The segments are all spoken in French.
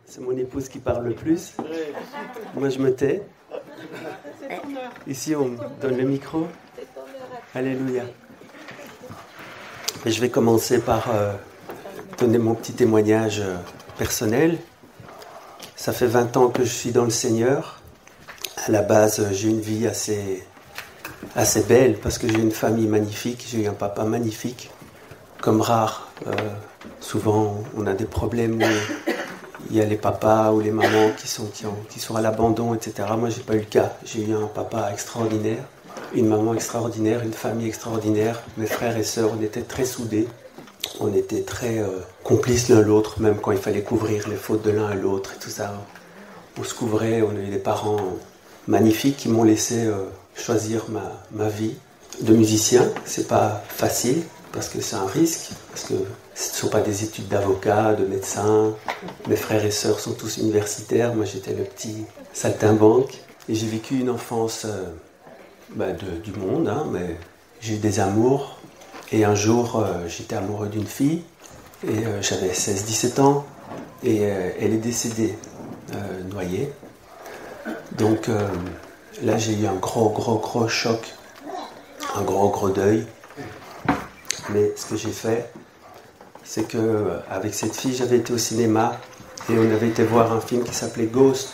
c'est mon épouse qui parle le plus. Moi, je me tais. Ici, on me donne le micro. Alléluia. Et je vais commencer par donner mon petit témoignage personnel. Ça fait 20 ans que je suis dans le Seigneur. À la base, j'ai une vie assez belle parce que j'ai une famille magnifique, j'ai eu un papa magnifique, comme rare. Souvent, on a des problèmes où il y a les papas ou les mamans qui sont à l'abandon, etc. Moi, j'ai pas eu le cas. J'ai eu un papa extraordinaire, une maman extraordinaire, une famille extraordinaire. Mes frères et sœurs, on était très soudés. On était très complices l'un l'autre, même quand il fallait couvrir les fautes de l'un à l'autre et tout ça. On se couvrait, on a eu des parents magnifiques qui m'ont laissé choisir ma vie de musicien. C'est pas facile parce que c'est un risque, parce que ce ne sont pas des études d'avocat, de médecin. Mes frères et sœurs sont tous universitaires, moi j'étais le petit saltimbanque. Et j'ai vécu une enfance du monde, mais j'ai eu des amours. Et un jour, j'étais amoureux d'une fille, et j'avais 16-17 ans, et elle est décédée, noyée. Donc là, j'ai eu un gros choc, un gros deuil. Mais ce que j'ai fait, c'est qu'avec cette fille, j'avais été au cinéma, et on avait été voir un film qui s'appelait Ghost.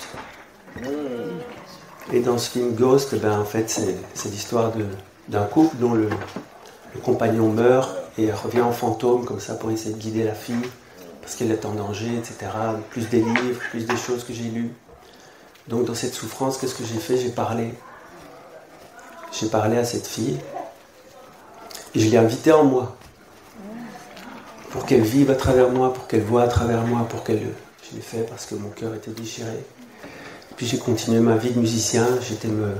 Et dans ce film Ghost, en fait, c'est l'histoire d'un couple dont le compagnon meurt et revient en fantôme comme ça pour essayer de guider la fille parce qu'elle est en danger, etc. Plus des livres, plus des choses que j'ai lues. Donc dans cette souffrance, qu'est-ce que j'ai fait ? J'ai parlé à cette fille et je l'ai invitée en moi pour qu'elle vive à travers moi, pour qu'elle voie à travers moi, je l'ai fait parce que mon cœur était déchiré. Puis j'ai continué ma vie de musicien, j'étais me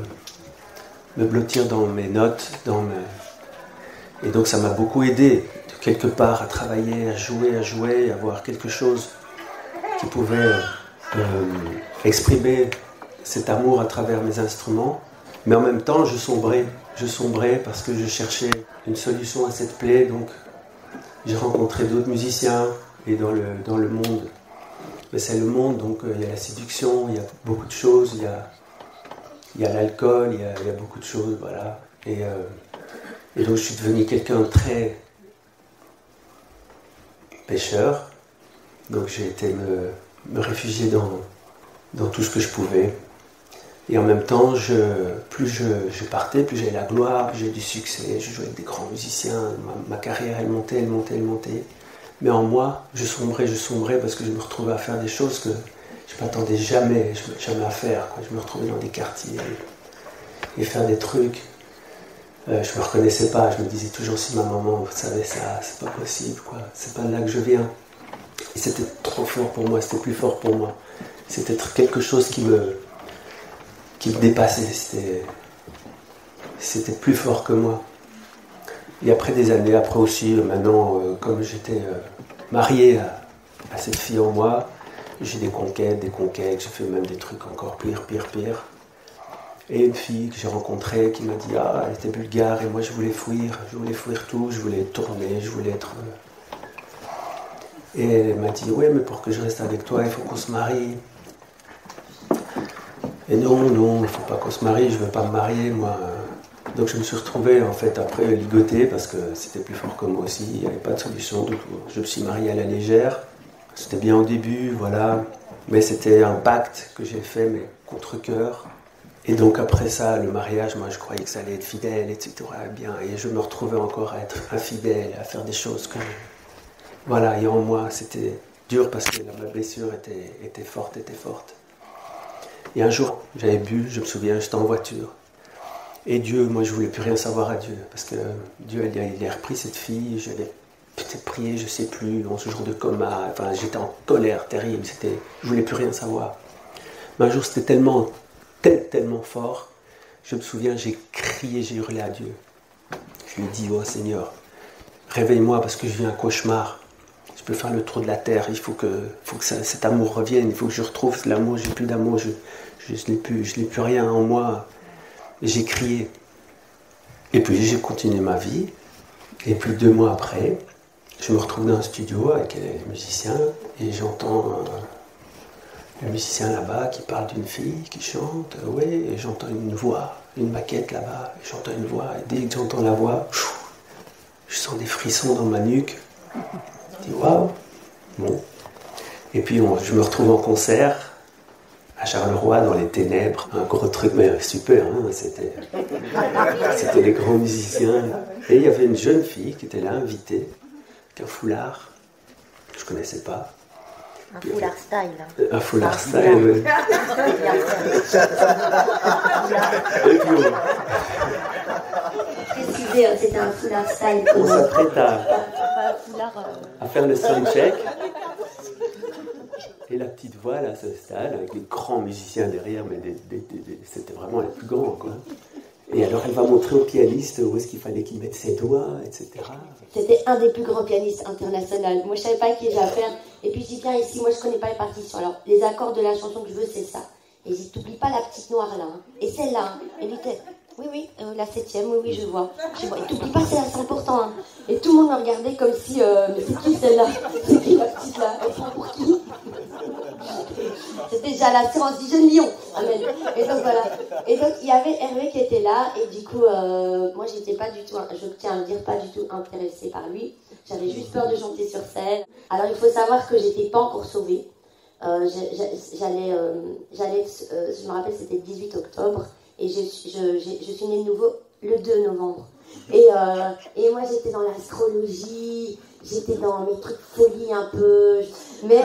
blottir dans mes notes, et donc ça m'a beaucoup aidé, de quelque part, à travailler, à jouer, à avoir quelque chose qui pouvait exprimer cet amour à travers mes instruments. Mais en même temps, je sombrais parce que je cherchais une solution à cette plaie. Donc j'ai rencontré d'autres musiciens, et dans le monde, mais c'est le monde, donc il y a la séduction, il y a beaucoup de choses, il y a l'alcool, il y a beaucoup de choses, voilà. Et donc je suis devenu quelqu'un de très pécheur. Donc j'ai été me réfugier dans tout ce que je pouvais. Et en même temps, plus je partais, plus j'avais la gloire, plus j'avais du succès. Je jouais avec des grands musiciens. Ma carrière, elle montait. Mais en moi, je sombrais parce que je me retrouvais à faire des choses que je ne m'attendais jamais à faire, quoi. Je me retrouvais dans des quartiers et faire des trucs. Je ne me reconnaissais pas, je me disais toujours si ma maman savait ça, c'est pas possible, quoi. C'est pas de là que je viens. Et c'était trop fort pour moi, c'était plus fort pour moi. C'était quelque chose qui me dépassait, c'était plus fort que moi. Et après des années, après aussi, maintenant, comme j'étais marié à cette fille en moi, j'ai des conquêtes, j'ai fait même des trucs encore pire. Et une fille que j'ai rencontrée qui m'a dit « Ah, elle était bulgare et moi je voulais fuir tout, je voulais tourner, je voulais être... » Et elle m'a dit « Ouais, mais pour que je reste avec toi, il faut qu'on se marie. » Et non, il ne faut pas qu'on se marie, je ne veux pas me marier, moi. Donc je me suis retrouvé en fait après ligoté parce que c'était plus fort que moi aussi, il n'y avait pas de solution. Donc je me suis marié à la légère. C'était bien au début, voilà. Mais c'était un pacte que j'ai fait, mais contre cœur. Et donc après ça, le mariage, moi je croyais que ça allait être fidèle, etc. Bien. Et je me retrouvais encore à être infidèle, à faire des choses que... Voilà, et en moi, c'était dur parce que ma blessure était forte. Et un jour, j'avais bu, je me souviens, j'étais en voiture. Et Dieu, moi je voulais plus rien savoir à Dieu. Parce que Dieu, il a repris cette fille, je l'ai peut-être prié, je sais plus, 11 jours de coma. Enfin, j'étais en colère terrible, je voulais plus rien savoir. Mais un jour, c'était tellement fort, je me souviens, j'ai crié, j'ai hurlé à Dieu. Je lui ai dit, oh Seigneur, réveille-moi parce que je vis un cauchemar. Je peux faire le tour de la terre, il faut que cet amour revienne, il faut que je retrouve l'amour, j'ai plus d'amour, je n'ai plus rien en moi. Et j'ai crié. Et puis j'ai continué ma vie, et puis 2 mois après, je je me retrouve dans un studio avec les musiciens et j'entends le musicien là-bas qui parle d'une fille qui chante, oui, et j'entends une voix, une maquette là-bas, et j'entends une voix, et dès que j'entends la voix, je sens des frissons dans ma nuque. Je dis waouh, bon. Et puis je me retrouve en concert à Charleroi dans les ténèbres, un gros truc, mais super, hein, c'était des grands musiciens. Et il y avait une jeune fille qui était là, invitée, avec un foulard, que je ne connaissais pas. Un foulard style. Un foulard style, oui. Et puis préciser, c'était un foulard style. On s'apprête à faire le soundcheck. Et la petite voix là s'installe avec des grands musiciens derrière, mais c'était vraiment les plus grands, quoi. Et alors elle va montrer au pianiste où est-ce qu'il fallait qu'il mette ses doigts, etc. C'était un des plus grands pianistes internationaux. Moi je savais pas qui j'ai affaire. Et puis je dis, viens ici, moi je connais pas les partitions. Alors les accords de la chanson que je veux, c'est ça. Et je dis, t'oublies pas la petite noire là. Hein. Et celle-là, hein. Elle était, oui, la 7e, oui, je vois. Et t'oublies pas celle-là, c'est important. Hein. Et tout le monde me regardait comme si, mais c'est qui celle-là? C'est qui la petite là? Elle prend pour qui? C'était déjà la séance du jeune lion. Amen. Et donc voilà. Et donc il y avait Hervé qui était là. Et du coup, moi j'étais pas du tout, je tiens à le dire, pas du tout intéressée par lui. J'avais juste peur de chanter sur scène. Alors il faut savoir que j'étais pas encore sauvée. J'allais, je me rappelle, c'était le 18 octobre. Et je suis née de nouveau le 2 novembre. Et moi j'étais dans l'astrologie. J'étais dans mes trucs folie un peu, mais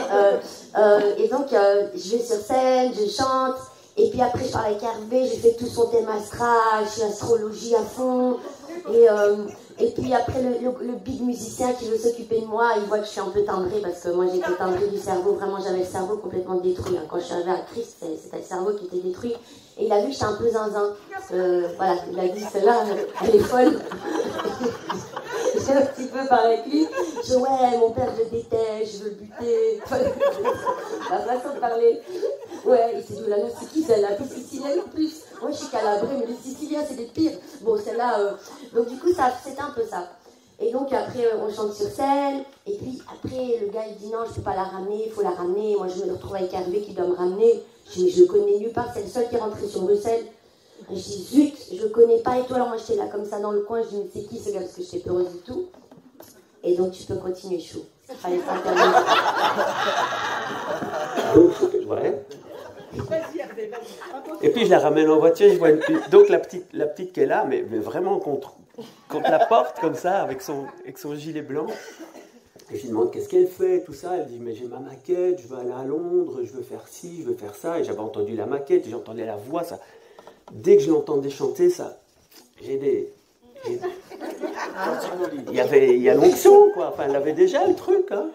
et donc je vais sur scène, je chante, et puis après je parle avec Hervé, j'ai fait tout son thème astral, je suis astrologie à fond, et puis après le big musicien qui veut s'occuper de moi, il voit que je suis un peu timbrée, parce que moi j'étais timbrée du cerveau, vraiment j'avais le cerveau complètement détruit, hein. Quand je suis arrivée à Christ, c'était le cerveau qui était détruit, et il a vu que j'étais un peu zinzin, voilà, il a dit celle-là, elle est folle. J'ai un petit peu parlé avec lui. Je dis, ouais, mon père, je le déteste, je veux le buter. La façon de parler. Ouais, il s'est dit, oh là là, c'est qui celle-là? T'es sicilienne en plus. Moi, je suis calabrée, mais les Siciliens, c'est des pires. Bon, celle-là. Donc, du coup, c'était un peu ça. Et donc, après, on chante sur scène. Et puis, après, le gars, il dit, non, je ne peux pas la ramener, il faut la ramener. Moi, je me retrouve avec Hervé qui doit me ramener. Je dis, mais je le connais nulle part, c'est le seul qui est rentré sur Bruxelles. Je dis, zut, je connais pas, et toi, alors moi j'étais là comme ça dans le coin, je dis, mais c'est qui ce gars, parce que j'étais peureuse du tout. Et donc tu peux continuer, Chou. Il fallait pas terminer. Ouais. Et puis je la ramène en voiture, je vois donc la petite qui est là, mais vraiment contre la porte comme ça, avec son gilet blanc. Et je lui demande qu'est-ce qu'elle fait, tout ça. Elle dit, mais j'ai ma maquette, je veux aller à Londres, je veux faire ci, je veux faire ça. Et j'avais entendu la maquette, j'entendais la voix, ça. Dès que je l'entendais chanter, ça, il y a l'onction, quoi. Enfin, elle avait déjà le truc, hein.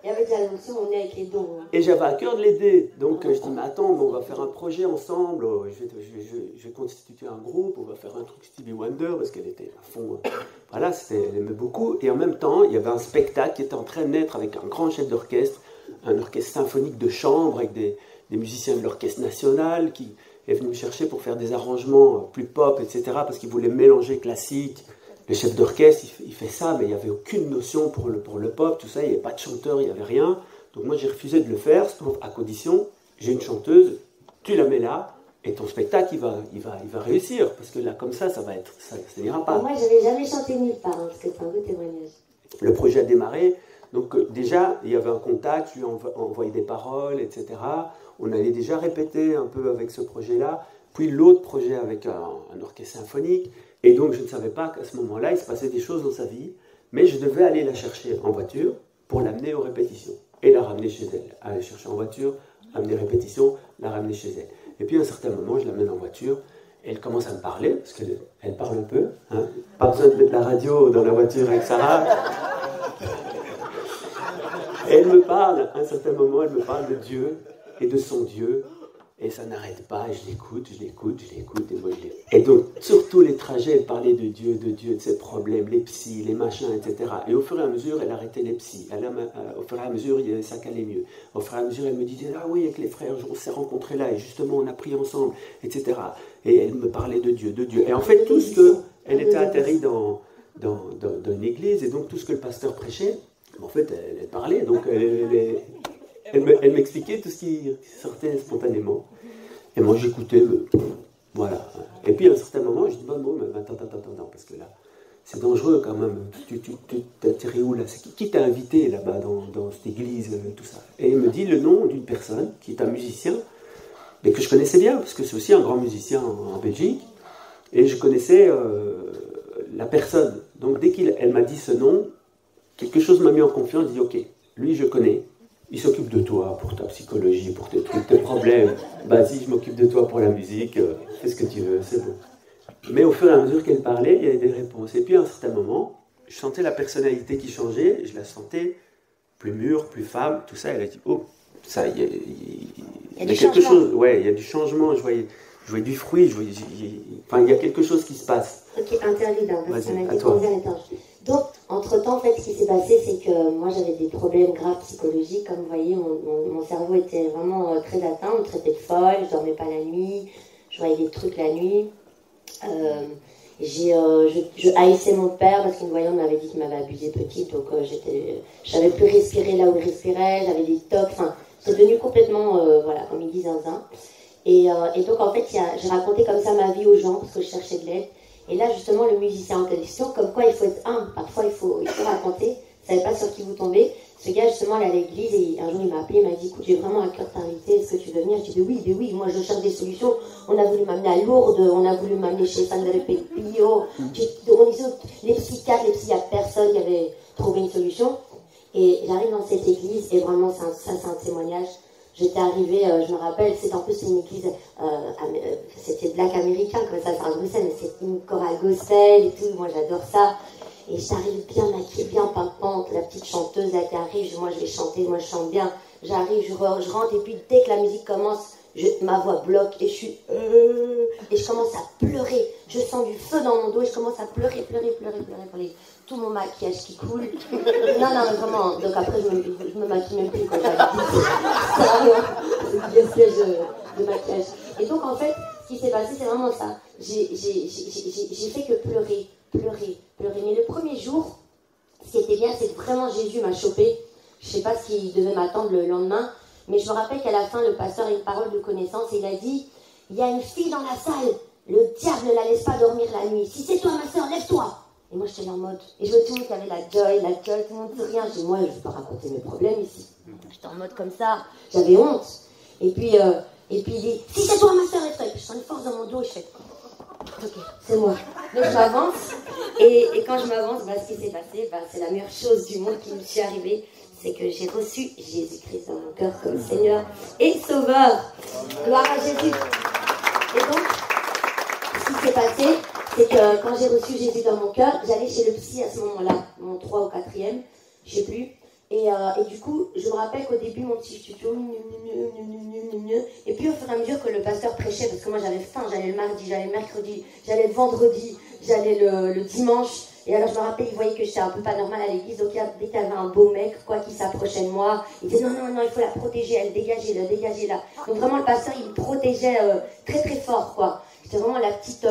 Il y avait déjà l'onction, on est avec les dons. Hein. Et j'avais à cœur de l'aider. Donc, je dis, mais attends, on va faire un projet ensemble. Je vais constituer un groupe, on va faire un truc Stevie Wonder, parce qu'elle était à fond. Voilà, elle aimait beaucoup. Et en même temps, il y avait un spectacle qui était en train de naître avec un grand chef d'orchestre, un orchestre symphonique de chambre, avec des musiciens de l'orchestre national qui est venu me chercher pour faire des arrangements plus pop, etc., parce qu'il voulait mélanger classique. Le chef d'orchestre, il fait ça, mais il n'y avait aucune notion pour le pop, tout ça, il n'y avait pas de chanteur, il n'y avait rien. Donc moi, j'ai refusé de le faire, sauf à condition, j'ai une chanteuse, tu la mets là, et ton spectacle, il va réussir, parce que là, comme ça n'ira pas. Moi, je n'avais jamais chanté nulle part, hein, parce que c'est un beau témoignage. Le projet a démarré, donc déjà, il y avait un contact, je lui envoyé des paroles, etc., on allait déjà répéter un peu avec ce projet-là, puis l'autre projet avec un orchestre symphonique, et donc je ne savais pas qu'à ce moment-là, il se passait des choses dans sa vie, mais je devais aller la chercher en voiture pour l'amener aux répétitions, et la ramener chez elle. Aller chercher en voiture, amener répétitions, la ramener chez elle. Et puis à un certain moment, je l'amène en voiture, et elle commence à me parler, parce qu'elle parle un peu, hein. Pas besoin de mettre la radio dans la voiture avec Sarah. Et elle me parle, à un certain moment, elle me parle de Dieu, et de son Dieu, et ça n'arrête pas, et je l'écoute, et moi je l'écoute. Et donc, sur tous les trajets, elle parlait de Dieu, de ses problèmes, les psys, les machins, etc. Et au fur et à mesure, elle arrêtait les psys. Au fur et à mesure, ça allait mieux. Au fur et à mesure, elle me disait, ah oui, avec les frères, on s'est rencontrés là, et justement, on a prié ensemble, etc. Et elle me parlait de Dieu. Et en fait, tout ce que elle était atterrie dans dans une église, et donc tout ce que le pasteur prêchait, en fait, elle parlait, donc elle m'expliquait tout ce qui sortait spontanément. Et moi, j'écoutais, voilà. Et puis, à un certain moment, je dis, bon, mais attends, parce que là, c'est dangereux quand même. Tu t'es tiré où là? C'est qui t'a invité là-bas dans cette église, tout ça? Et elle me dit le nom d'une personne qui est un musicien, mais que je connaissais bien, parce que c'est aussi un grand musicien en Belgique. Et je connaissais la personne. Donc, dès qu'elle m'a dit ce nom, quelque chose m'a mis en confiance. Je dis, ok, lui, je connais. Il s'occupe de toi pour ta psychologie, pour tes trucs, tes problèmes. Vas-y, je m'occupe de toi pour la musique. Fais ce que tu veux, c'est bon. Mais au fur et à mesure qu'elle parlait, il y avait des réponses. Et puis à un certain moment, je sentais la personnalité qui changeait, je la sentais plus mûre, plus femme, tout ça. Elle a dit, oh, ça, il y a quelque chose, ouais, il y a du changement, je voyais du fruit, enfin, il y a quelque chose qui se passe. Ok, interlude, parce qu'on a été posé à l'étage. Donc, entre-temps, en fait, ce qui s'est passé, c'est que moi, j'avais des problèmes graves psychologiques. Comme vous voyez, mon cerveau était vraiment très atteint, on me traitait de folle, je dormais pas la nuit, je voyais des trucs la nuit. Je haïssais mon père parce qu'une voyante m'avait dit qu'il m'avait abusé petite, donc je savais plus respirer là où il respirait, j'avais des tocs, enfin, c'est devenu complètement, voilà, comme ils disent, zinzin. Et donc en fait, j'ai raconté comme ça ma vie aux gens parce que je cherchais de l'aide. Et là justement, le musicien en question, comme quoi il faut être humble, parfois il faut raconter, vous savez pas sur qui vous tombez. Ce gars justement allait à l'église et un jour il m'a appelé, il m'a dit, écoute, j'ai vraiment un cœur de t'inviter, est-ce que tu veux venir? Je dis, mais oui, moi je cherche des solutions. On a voulu m'amener à Lourdes, on a voulu m'amener chez Sandra Pepillo, les psychiatres, il n'y a personne qui avait trouvé une solution. Et j'arrive dans cette église et vraiment c'est un témoignage. J'étais arrivée, je me rappelle, en plus une église, c'était black américain, comme ça, c'est à Bruxelles, mais c'est une chorale gospel et tout, moi j'adore ça. Et j'arrive bien maquillée, bien pimpante, la petite chanteuse là qui arrive, moi je vais chanter, moi je chante bien. J'arrive, je rentre, et puis dès que la musique commence, ma voix bloque et je suis... et je commence à pleurer. Je sens du feu dans mon dos et je commence à pleurer pour tout mon maquillage qui coule. Non, vraiment. Donc après, je me maquille même plus quand j'avais dit. C'est un de maquillage. Et donc en fait, ce qui s'est passé, c'est vraiment ça. J'ai fait que pleurer. Mais le premier jour, ce qui était bien, c'est que vraiment Jésus m'a chopé. Je ne sais pas ce qui devait m'attendre le lendemain, mais je me rappelle qu'à la fin, le pasteur a une parole de connaissance et il a dit, il y a une fille dans la salle, le diable ne la laisse pas dormir la nuit. Si c'est toi, ma soeur, lève-toi. Et moi, j'étais en mode, et je vois tout le monde qui avait la joy, tout le monde dit rien. Je dis, moi, je ne vais pas raconter mes problèmes ici. J'étais en mode comme ça, j'avais honte. Et puis il dit, si c'est toi, ma soeur, lève-toi. Et puis je sens une force dans mon dos, je fais, ok, c'est moi. Donc je m'avance, et quand je m'avance, ce qui s'est passé, c'est la meilleure chose du monde qui me suis arrivée, c'est que j'ai reçu Jésus-Christ dans mon cœur comme Seigneur et Sauveur. Gloire à Jésus. Et donc, ce qui s'est passé, c'est que quand j'ai reçu Jésus dans mon cœur, j'allais chez le psy à ce moment-là, mon 3 ou 4e, je sais plus. Et du coup, je me rappelle qu'au début, mon petit tuto, et puis au fur et à mesure que le pasteur prêchait, parce que moi j'avais faim, j'allais le mardi, j'allais le mercredi, j'allais le vendredi, j'allais le dimanche, et alors je me rappelle, il voyait que j'étais un peu pas normale à l'église, donc dès qu'il y avait un beau mec, quoi, qui s'approchait de moi, il disait non, il faut la protéger, elle, dégagez-la. Donc vraiment, le pasteur, il me protégeait très très fort, quoi. C'était vraiment la petite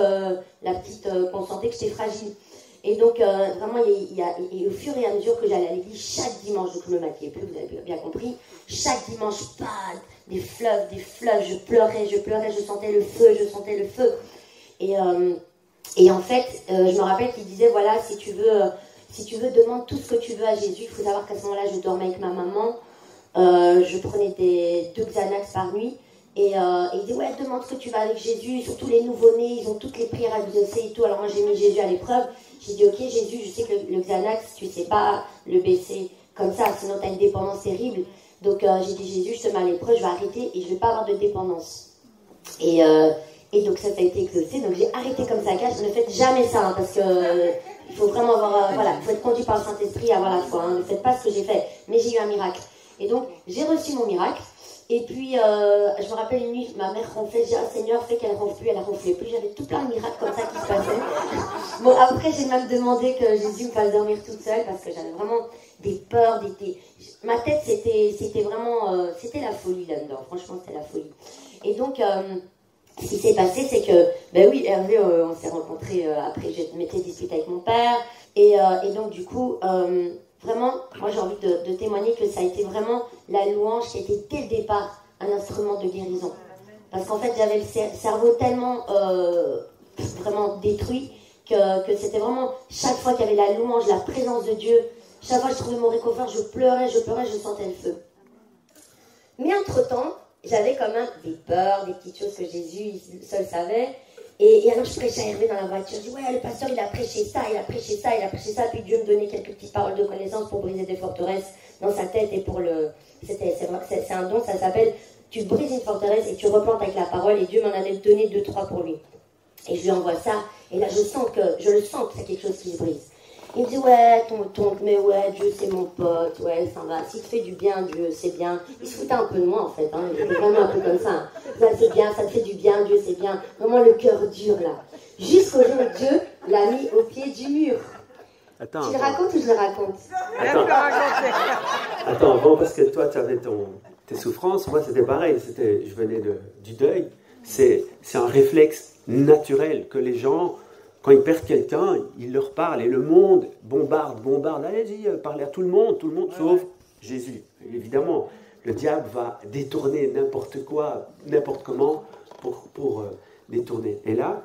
qu'on sentait que j'étais fragile. Et donc, vraiment, et au fur et à mesure que j'allais à l'église, chaque dimanche, donc je me maquillais plus, vous avez bien compris, chaque dimanche, des fleuves, je pleurais, je sentais le feu. Et en fait, je me rappelle qu'il disait, voilà, si tu veux, demande tout ce que tu veux à Jésus. Il faut savoir qu'à ce moment-là, je dormais avec ma maman, je prenais 2 Xanax par nuit. Et il dit, ouais, demande ce que tu vas avec Jésus, surtout les nouveau-nés, ils ont toutes les prières à exaucer et tout. Alors moi, j'ai mis Jésus à l'épreuve. J'ai dit, ok, Jésus, je sais que le Xanax, tu sais pas le baisser comme ça, sinon tu as une dépendance terrible. Donc j'ai dit, Jésus, je te mets à l'épreuve, je vais arrêter et je vais pas avoir de dépendance. Et donc ça a été exaucé. Donc j'ai arrêté comme ça à cache. Ne faites jamais ça, hein, parce que il faut vraiment avoir, il faut être conduit par le Saint-Esprit, avoir la foi. Hein. Ne faites pas ce que j'ai fait. Mais j'ai eu un miracle. Et donc j'ai reçu mon miracle. Et puis, je me rappelle une nuit, ma mère ronflait, j'ai dit, ah, Seigneur, fais qu'elle ronfle plus, elle ne ronflait plus. J'avais tout plein de miracles comme ça qui se passaient. Bon, après, j'ai même demandé que Jésus me fasse dormir toute seule parce que j'avais vraiment des peurs, ma tête, c'était vraiment, c'était la folie là-dedans. Franchement, c'était la folie. Et donc, ce qui s'est passé, c'est que, ben oui, Hervé, on s'est rencontrés après, je m'étais disputée avec mon père. Et donc, du coup, vraiment, moi j'ai envie de témoigner que ça a été vraiment la louange qui a été dès le départ un instrument de guérison. Parce qu'en fait, j'avais le cerveau tellement vraiment détruit que c'était vraiment chaque fois qu'il y avait la louange, la présence de Dieu, chaque fois que je trouvais mon réconfort, je pleurais, je sentais le feu. Mais entre-temps, j'avais quand même des peurs, des petites choses que Jésus seul savait. Et alors je prêchais à Hervé dans la voiture, je dis ouais, le pasteur il a prêché ça, il a prêché ça, il a prêché ça, puis Dieu me donnait quelques petites paroles de connaissance pour briser des forteresses dans sa tête et pour le... C'est un don, ça s'appelle tu brises une forteresse et tu replantes avec la parole, et Dieu m'en avait donné 2-3 pour lui. Et je lui envoie ça, et là je le sens que c'est quelque chose qui se brise. Il me dit ouais, mais ouais, Dieu c'est mon pote, ouais, ça va. S'il te fait du bien, Dieu, c'est bien. Il se foutait un peu de moi en fait, hein. Il était vraiment un peu comme ça. Ça c'est bien, ça te fait du bien, Dieu c'est bien. Vraiment le cœur dur là. Jusqu'au jour où Dieu l'a mis au pied du mur. Attends, tu le racontes ou je le raconte? Attends, avant, parce que toi tu avais tes souffrances, moi c'était pareil, je venais du deuil. C'est un réflexe naturel que les gens... Quand ils perdent quelqu'un, ils leur parlent et le monde bombarde. Allez-y, parlez à tout le monde sauf Jésus. Et évidemment, le diable va détourner n'importe quoi, n'importe comment pour détourner. Et là,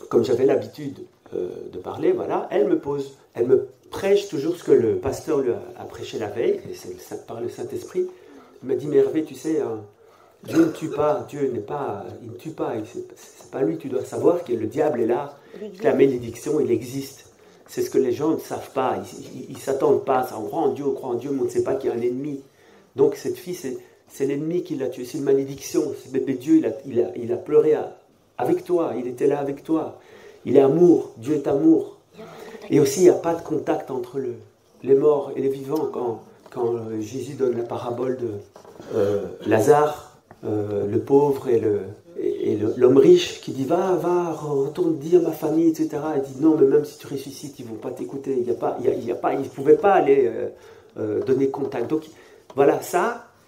comme j'avais l'habitude de parler, voilà, elle me prêche toujours ce que le pasteur lui a prêché la veille, et c'est par le Saint-Esprit. Il m'a dit, mais Hervé, tu sais... Dieu ne tue pas, il ne tue pas, c'est pas lui, tu dois savoir que le diable est là, que la malédiction, il existe. C'est ce que les gens ne savent pas, ils ne s'attendent pas, on croit en Dieu, mais on ne sait pas qu'il y a un ennemi. Donc cette fille, c'est l'ennemi qui l'a tuée, c'est une malédiction, ce bébé Dieu, il a pleuré avec toi, il était là avec toi. Il est amour, Dieu est amour. Et aussi, il n'y a pas de contact entre les morts et les vivants. Quand Jésus donne la parabole de Lazare, le pauvre et l'homme riche qui dit va, retourne dire à ma famille, etc. Il dit non, mais même si tu ressuscites, ils ne vont pas t'écouter. Ils ne pouvaient pas aller donner contact. Donc voilà,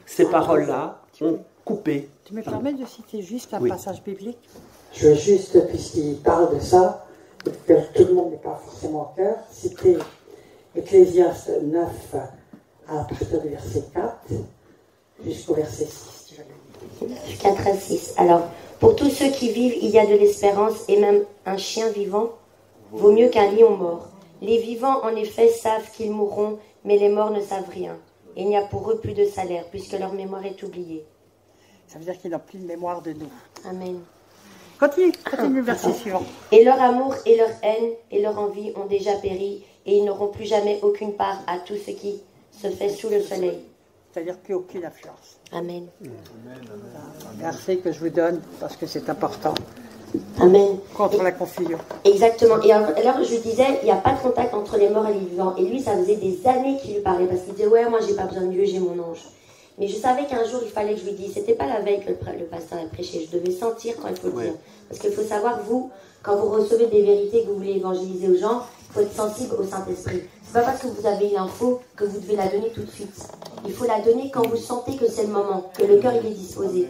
ces paroles-là ont coupé. Tu me permets de citer juste un passage biblique? Je veux juste, puisqu'il parle de ça, que tout le monde n'est pas forcément au cœur, citer Ecclésiaste 9 à partir du verset 4 jusqu'au verset 6. 4 à 6. Alors, pour tous ceux qui vivent, il y a de l'espérance, et même un chien vivant vaut mieux qu'un lion mort. Les vivants, en effet, savent qu'ils mourront, mais les morts ne savent rien. Et il n'y a pour eux plus de salaire, puisque leur mémoire est oubliée. Ça veut dire qu'ils n'ont plus de mémoire de nous. Amen. Continue le verset suivant. Et leur amour et leur haine et leur envie ont déjà péri, et ils n'auront plus jamais aucune part à tout ce qui se fait sous le soleil. C'est-à-dire plus aucune influence. Amen. Un verset que je vous donne parce que c'est important. Amen. Contre la confusion. Exactement. Et alors je lui disais, il n'y a pas de contact entre les morts et les vivants. Et lui, ça faisait des années qu'il lui parlait parce qu'il disait, ouais, moi j'ai pas besoin de Dieu, j'ai mon ange. Mais je savais qu'un jour il fallait que je lui dise, c'était pas la veille que le pasteur a prêché, je devais sentir quand il faut le dire. Parce qu'il faut savoir, vous, quand vous recevez des vérités que vous voulez évangéliser aux gens, il faut être sensible au Saint-Esprit. C'est pas parce que vous avez l'info que vous devez la donner tout de suite. Il faut la donner quand vous sentez que c'est le moment, que le cœur il est disposé.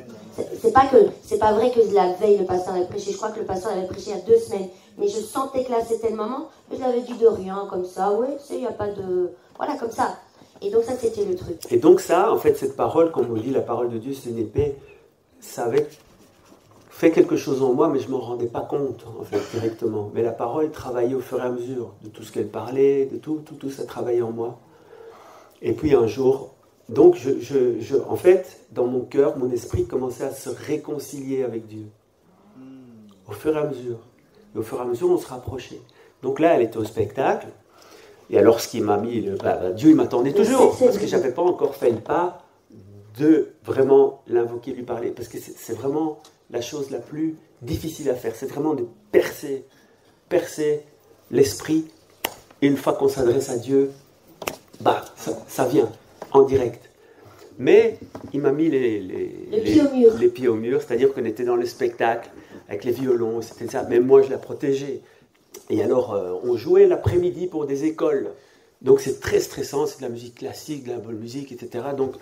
C'est pas vrai que la veille le pasteur avait prêché. Je crois que le pasteur avait prêché il y a 2 semaines. Mais je sentais que là c'était le moment. Je l'avais dit de rien, comme ça. Oui, tu sais, il n'y a pas de... Voilà, comme ça. Et donc ça c'était le truc. Et donc ça, en fait, cette parole, comme on dit, la parole de Dieu, c'est une épée. Ça avait fait quelque chose en moi, mais je ne m'en rendais pas compte, en fait, directement. Mais la parole travaillait au fur et à mesure de tout ce qu'elle parlait, de tout ça travaillait en moi. Et puis un jour, donc en fait, dans mon cœur, mon esprit commençait à se réconcilier avec Dieu. Au fur et à mesure. Et au fur et à mesure, on se rapprochait. Donc là, elle était au spectacle. Et alors, ce qui m'a mis... Dieu, il m'attendait toujours, parce que je n'avais pas encore fait le pas de vraiment l'invoquer, lui parler. Parce que c'est vraiment la chose la plus difficile à faire. C'est vraiment de percer l'esprit. Et une fois qu'on s'adresse à Dieu, ça vient en direct. Mais il m'a mis les pieds au mur, c'est-à-dire qu'on était dans le spectacle avec les violons, c'était ça. Mais moi, je la protégeais. Et alors, on jouait l'après-midi pour des écoles. Donc, c'est très stressant, c'est de la musique classique, de la bonne musique, etc. Donc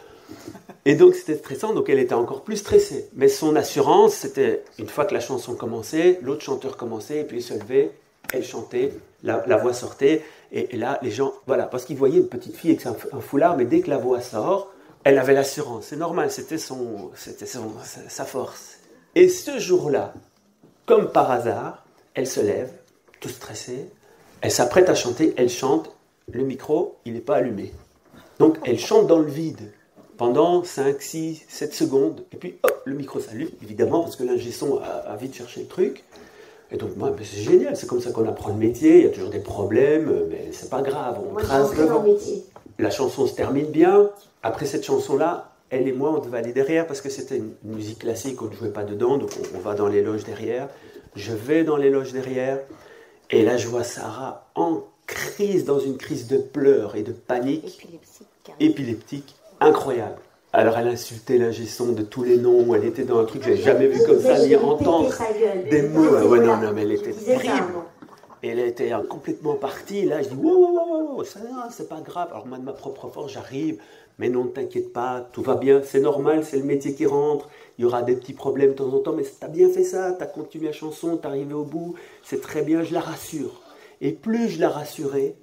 c'était stressant, donc elle était encore plus stressée. Mais son assurance, c'était, une fois que la chanson commençait, l'autre chanteur commençait, et puis il se levait, elle chantait, la voix sortait, Et là, les gens, voilà, parce qu'ils voyaient une petite fille avec un foulard, mais dès que la voix sort, elle avait l'assurance. C'est normal, c'était sa force. Et ce jour-là, comme par hasard, elle se lève, tout stressée, elle s'apprête à chanter, elle chante, le micro, il n'est pas allumé. Donc, elle chante dans le vide pendant 5, 6, 7 secondes, et puis, hop, le micro s'allume, évidemment, parce que l'ingé son a vite cherché le truc. Et donc, moi, c'est génial, c'est comme ça qu'on apprend le métier, il y a toujours des problèmes, mais c'est pas grave, on trace devant. La chanson se termine bien. Après cette chanson-là, elle et moi, on devait aller derrière, parce que c'était une musique classique, on ne jouait pas dedans, donc on va dans les loges derrière. Je vais dans les loges derrière, et là, je vois Sarah en crise, dans une crise de pleurs et de panique, épileptique, incroyable. Alors elle insultait l'ingé son de tous les noms, elle était dans un truc que je n'avais jamais vu comme ça, ni entendre des mots. Ouais, non, mais elle était terrible. Et elle était complètement partie. Là, je dis, wow, ça, c'est pas grave. Alors moi, de ma propre force, j'arrive. Mais non, ne t'inquiète pas, tout va bien, c'est normal, c'est le métier qui rentre. Il y aura des petits problèmes de temps en temps, mais t'as bien fait ça, t'as continué la chanson, t'es arrivé au bout, c'est très bien, je la rassure. Et plus je la rassurais,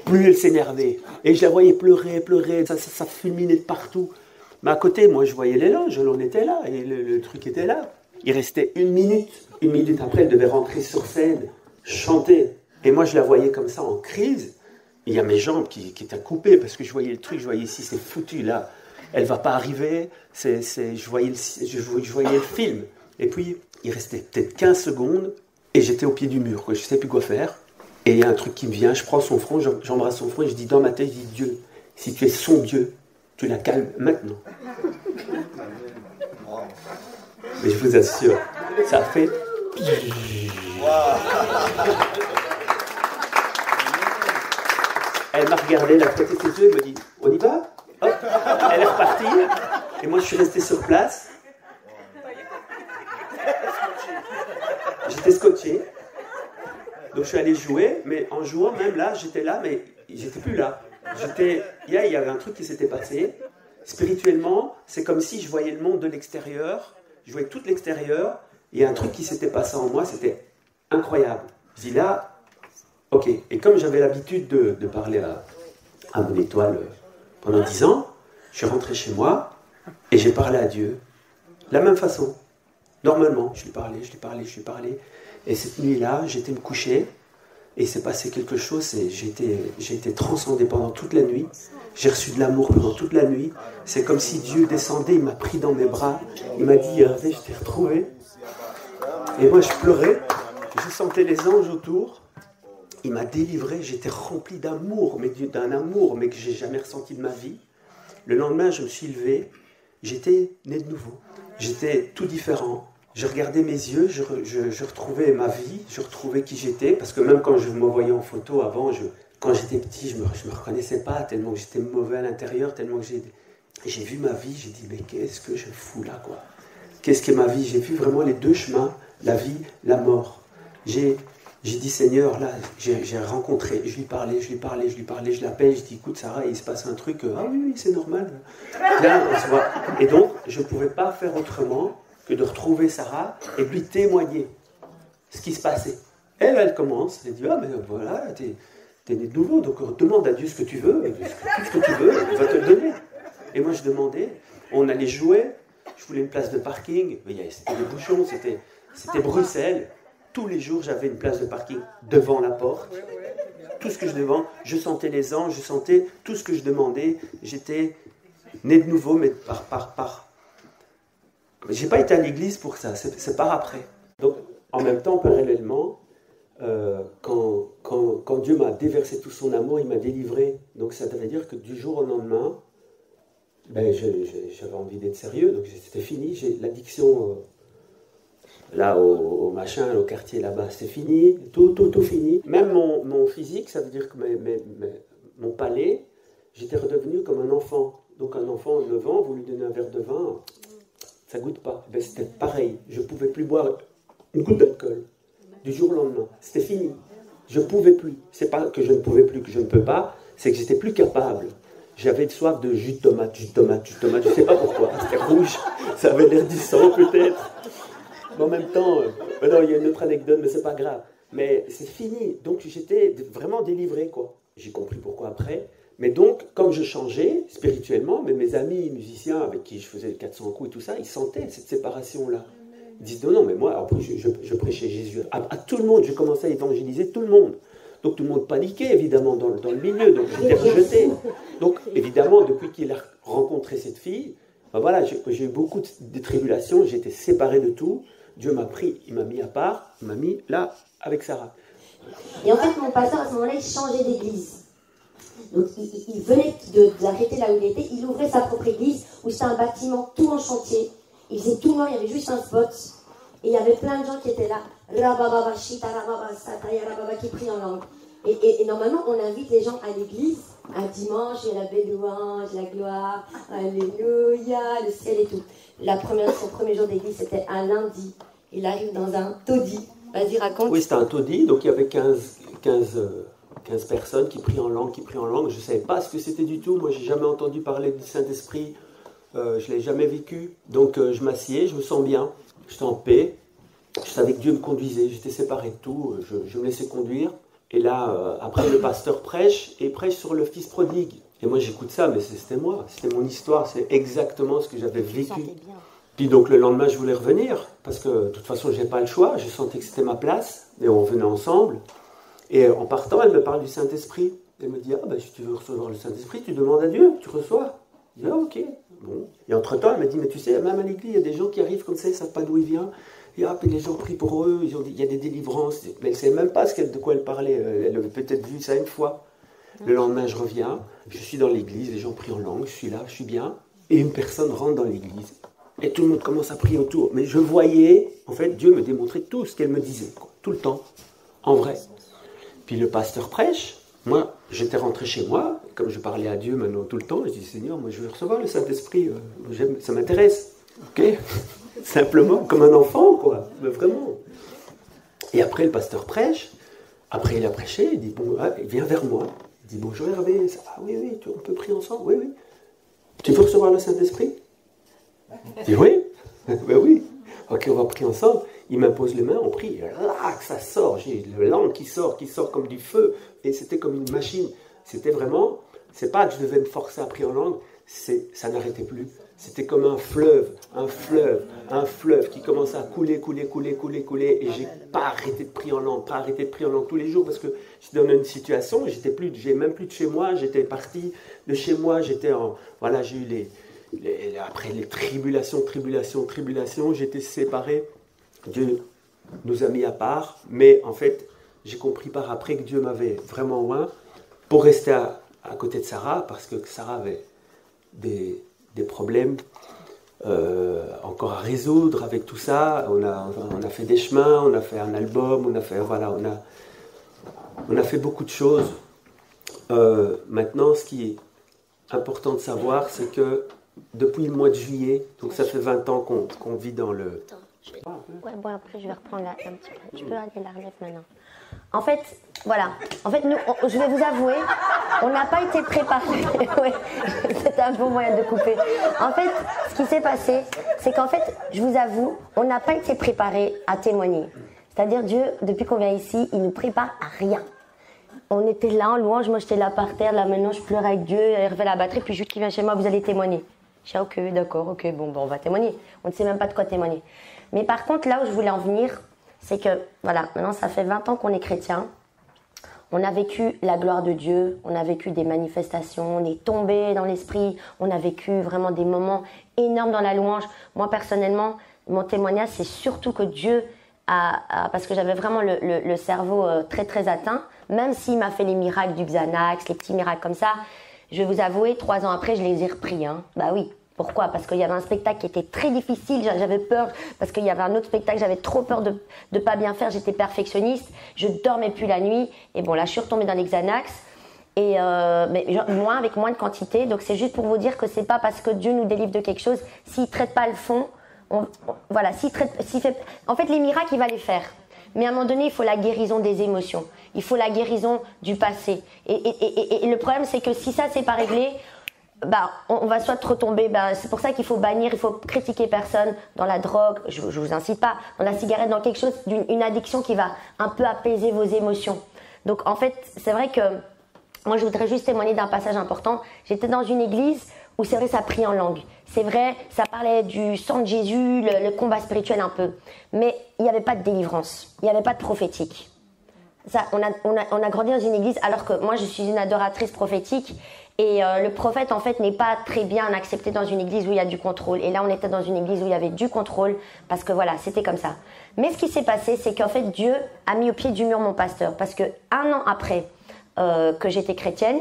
plus elle s'énervait. Et je la voyais pleurer, ça fulminait de partout. Mais à côté, moi, je voyais les loges, on était là, et le truc était là. Il restait 1 minute. 1 minute après, elle devait rentrer sur scène, chanter. Et moi, je la voyais comme ça, en crise. Il y a mes jambes qui étaient coupées, parce que je voyais le truc, je voyais ici, c'est foutu, là. Elle ne va pas arriver. Je voyais le film. Et puis, il restait peut-être 15 secondes, et j'étais au pied du mur, quoi. Je ne sais plus quoi faire. Et il y a un truc qui me vient, je prends son front, j'embrasse son front, et je dis dans ma tête, je dis, Dieu, si tu es son Dieu, tu la calmes maintenant. Mais je vous assure, ça a fait... Elle m'a regardé, elle a frotté ses yeux, elle me dit, on y va? Hop. Elle est repartie, et moi je suis resté sur place. J'étais scotché. Donc je suis allé jouer, mais en jouant même là, j'étais là, mais j'étais plus là. Il y avait un truc qui s'était passé. Spirituellement, c'est comme si je voyais le monde de l'extérieur, je voyais tout l'extérieur, il y a un truc qui s'était passé en moi, c'était incroyable. Je dis là, ok. Et comme j'avais l'habitude de parler à mon étoile pendant 10 ans, je suis rentré chez moi et j'ai parlé à Dieu. De la même façon. Normalement, je lui parlais. Et cette nuit-là, j'étais me coucher et il s'est passé quelque chose et j'ai été transcendé pendant toute la nuit. J'ai reçu de l'amour pendant toute la nuit. C'est comme si Dieu descendait, il m'a pris dans mes bras. Il m'a dit, Hervé, je t'ai retrouvé. Et moi, je pleurais. Je sentais les anges autour. Il m'a délivré. J'étais rempli d'amour, mais d'un amour mais que je n'ai jamais ressenti de ma vie. Le lendemain, je me suis levé. J'étais né de nouveau. J'étais tout différent. Je regardais mes yeux, je retrouvais ma vie, je retrouvais qui j'étais, parce que même quand je me voyais en photo avant, quand j'étais petit, je me reconnaissais pas, tellement que j'étais mauvais à l'intérieur, tellement que j'ai vu ma vie, j'ai dit, mais qu'est-ce que je fous là, quoi? Qu'est-ce qu'est ma vie? J'ai vu vraiment les deux chemins, la vie, la mort. J'ai dit, Seigneur, là, j'ai rencontré, je lui parlais, je l'appelle, je dis, écoute, Sarah, il se passe un truc, ah oui, c'est normal. Là, on se voit. Et donc, je ne pouvais pas faire autrement que de retrouver Sarah et lui témoigner ce qui se passait. Elle commence, elle dit, ah mais voilà, t'es né de nouveau, donc demande à Dieu ce que tu veux, tout ce que tu veux, il va te le donner. Et moi je demandais, on allait jouer, je voulais une place de parking, mais c'était des bouchons, c'était Bruxelles, tous les jours j'avais une place de parking devant la porte, tout ce que je demandais, je sentais les anges, je sentais tout ce que je demandais, j'étais né de nouveau, mais par j'ai pas été à l'église pour ça, c'est par après. Donc, en même temps, parallèlement, quand Dieu m'a déversé tout son amour, il m'a délivré. Donc, ça veut dire que du jour au lendemain, j'avais envie d'être sérieux, donc c'était fini. J'ai l'addiction, là, au machin, au quartier là-bas, c'était fini, tout fini. Même mon physique, ça veut dire que mon palais, j'étais redevenu comme un enfant. Donc, un enfant de 9 ans, vous lui donnez un verre de vin, ça goûte pas. C'était pareil. Je ne pouvais plus boire une goutte d'alcool du jour au lendemain. C'était fini. Je ne pouvais plus. C'est pas que je ne pouvais plus, que je ne peux pas, c'est que j'étais plus capable. J'avais soif de jus de tomate. Je ne sais pas pourquoi. C'était rouge. Ça avait l'air du sang peut-être. Mais en même temps, non, il y a une autre anecdote, mais c'est pas grave. Mais c'est fini. Donc j'étais vraiment délivré, quoi. J'ai compris pourquoi après. Mais donc, comme je changeais spirituellement, mais mes amis musiciens avec qui je faisais 400 coups et tout ça, ils sentaient cette séparation-là. Ils disent non, mais moi, après, je prêchais Jésus à tout le monde. Je commençais à évangéliser tout le monde. Donc tout le monde paniquait, évidemment, dans le milieu. Donc j'étais rejeté. Donc, évidemment, depuis qu'il a rencontré cette fille, ben voilà, j'ai eu beaucoup de tribulations. J'étais séparé de tout. Dieu m'a pris, il m'a mis à part, il m'a mis là, avec Sarah. Et en fait, mon pasteur, à ce moment-là, il changeait d'église. Donc, il venait d'arrêter là où il était. Il ouvrait sa propre église, où c'était un bâtiment tout en chantier. Il faisait tout noir, il y avait juste un spot. Et il y avait plein de gens qui étaient là. Qui prient en langue. Et normalement, on invite les gens à l'église. Un dimanche, il y a la belle louange, la gloire, alléluia, le ciel et tout. Son premier jour d'église, c'était un lundi. Il arrive dans un taudis. Vas-y, raconte. Oui, c'était un taudis, donc il y avait 15 personnes qui prient en langue, Je ne savais pas ce que c'était du tout. Moi, je n'ai jamais entendu parler du Saint-Esprit. Je ne l'ai jamais vécu. Donc, je m'assieds, je me sens bien. J'étais en paix. Je savais que Dieu me conduisait. J'étais séparé de tout. Je me laissais conduire. Et là, après, le pasteur prêche, et prêche sur le fils prodigue. Et moi, j'écoute ça, mais c'était moi. C'était mon histoire. C'est exactement ce que j'avais vécu. Puis donc, le lendemain, je voulais revenir. Parce que, de toute façon, je n'avais pas le choix. Je sentais que c'était ma place. Et on venait ensemble. Et en partant, elle me parle du Saint-Esprit. Elle me dit, si tu veux recevoir le Saint-Esprit, tu demandes à Dieu, tu reçois. Je dis, ok. Bon. Et entre-temps, elle me dit, mais tu sais, même à l'église, il y a des gens qui arrivent comme ça, ils ne savent pas d'où il vient. Et puis les gens prient pour eux, il y a des délivrances. Mais elle ne savait même pas de quoi elle parlait. Elle avait peut-être vu ça une fois. Le lendemain, je reviens, je suis dans l'église, les gens prient en langue, je suis là, je suis bien. Et une personne rentre dans l'église. Et tout le monde commence à prier autour. Mais je voyais, en fait, Dieu me démontrait tout ce qu'elle me disait, quoi, tout le temps, en vrai. Puis le pasteur prêche. Moi, j'étais rentré chez moi, comme je parlais à Dieu maintenant tout le temps, je dis, Seigneur, moi je veux recevoir le Saint-Esprit, ça m'intéresse. Ok. Simplement, comme un enfant, quoi, mais vraiment. Et après, le pasteur prêche. Après, il a prêché, il dit, bon, il vient vers moi. Il dit, bonjour Hervé, ça va? Oui, on peut prier ensemble? Oui. Tu veux recevoir le Saint-Esprit? Je dis, oui. Ben oui. Ok, on va prier ensemble. Il m'impose les mains, on prie. Là, ça sort. J'ai la langue qui sort comme du feu. Et c'était comme une machine. C'était vraiment, c'est pas que je devais me forcer à prier en langue, ça n'arrêtait plus. C'était comme un fleuve qui commençait à couler. Et j'ai pas arrêté de prier en langue, tous les jours, parce que j'étais dans une situation, j'ai même plus de chez moi, j'étais parti de chez moi, j'ai eu après les tribulations, j'étais séparé. Dieu nous a mis à part, mais en fait, j'ai compris par après que Dieu m'avait vraiment loin pour rester à côté de Sarah, parce que Sarah avait des problèmes encore à résoudre avec tout ça. On a fait des chemins, on a fait un album, on a fait beaucoup de choses. Maintenant, ce qui est important de savoir, c'est que depuis le mois de juillet, donc ça fait 20 ans qu'on vit dans le... Ouais, bon, après je vais reprendre un petit peu. Tu peux aller la relève maintenant. En fait, voilà. En fait, nous, je vais vous avouer, on n'a pas été préparés. Ouais, c'était un bon moyen de couper. En fait, ce qui s'est passé, c'est qu'en fait, je vous avoue, on n'a pas été préparés à témoigner. C'est-à-dire, Dieu, depuis qu'on vient ici, il nous prépare à rien. On était là en louange, moi j'étais là par terre, là maintenant je pleure avec Dieu, Hervé la batterie, puis Jules qui vient chez moi, vous allez témoigner. Je dis, ok, d'accord, ok, bon, on va témoigner. On ne sait même pas de quoi témoigner. Mais par contre, là où je voulais en venir, c'est que, voilà, maintenant ça fait 20 ans qu'on est chrétien. On a vécu la gloire de Dieu, on a vécu des manifestations, on est tombé dans l'esprit, on a vécu vraiment des moments énormes dans la louange. Moi, personnellement, mon témoignage, c'est surtout que Dieu parce que j'avais vraiment le cerveau très, très atteint, même s'il m'a fait les miracles du Xanax, les petits miracles comme ça. Je vais vous avouer, 3 ans après, je les ai repris. Hein. Bah oui. Pourquoi? Parce qu'il y avait un spectacle qui était très difficile, j'avais peur, parce qu'il y avait un autre spectacle, j'avais trop peur de pas bien faire, j'étais perfectionniste, je dormais plus la nuit, et bon là je suis retombée dans les Xanax, et mais avec moins de quantité, donc c'est juste pour vous dire que c'est pas parce que Dieu nous délivre de quelque chose, s'il traite pas le fond, voilà, en fait les miracles il va les faire, mais à un moment donné il faut la guérison des émotions, il faut la guérison du passé, et le problème c'est que si ça c'est pas réglé, on va soit retomber, c'est pour ça qu'il faut bannir, il faut critiquer personne dans la drogue, je vous incite pas, dans la cigarette, dans quelque chose, une addiction qui va un peu apaiser vos émotions. Donc en fait, c'est vrai que moi je voudrais juste témoigner d'un passage important. J'étais dans une église où c'est vrai ça prie en langue. C'est vrai, ça parlait du sang de Jésus, le combat spirituel un peu. Mais il n'y avait pas de délivrance, il n'y avait pas de prophétique. Ça, on a grandi dans une église alors que moi je suis une adoratrice prophétique. Et le prophète, en fait, n'est pas très bien accepté dans une église où il y a du contrôle. Et là, on était dans une église où il y avait du contrôle, parce que voilà, c'était comme ça. Mais ce qui s'est passé, c'est qu'en fait, Dieu a mis au pied du mur mon pasteur. Parce que 1 an après que j'étais chrétienne,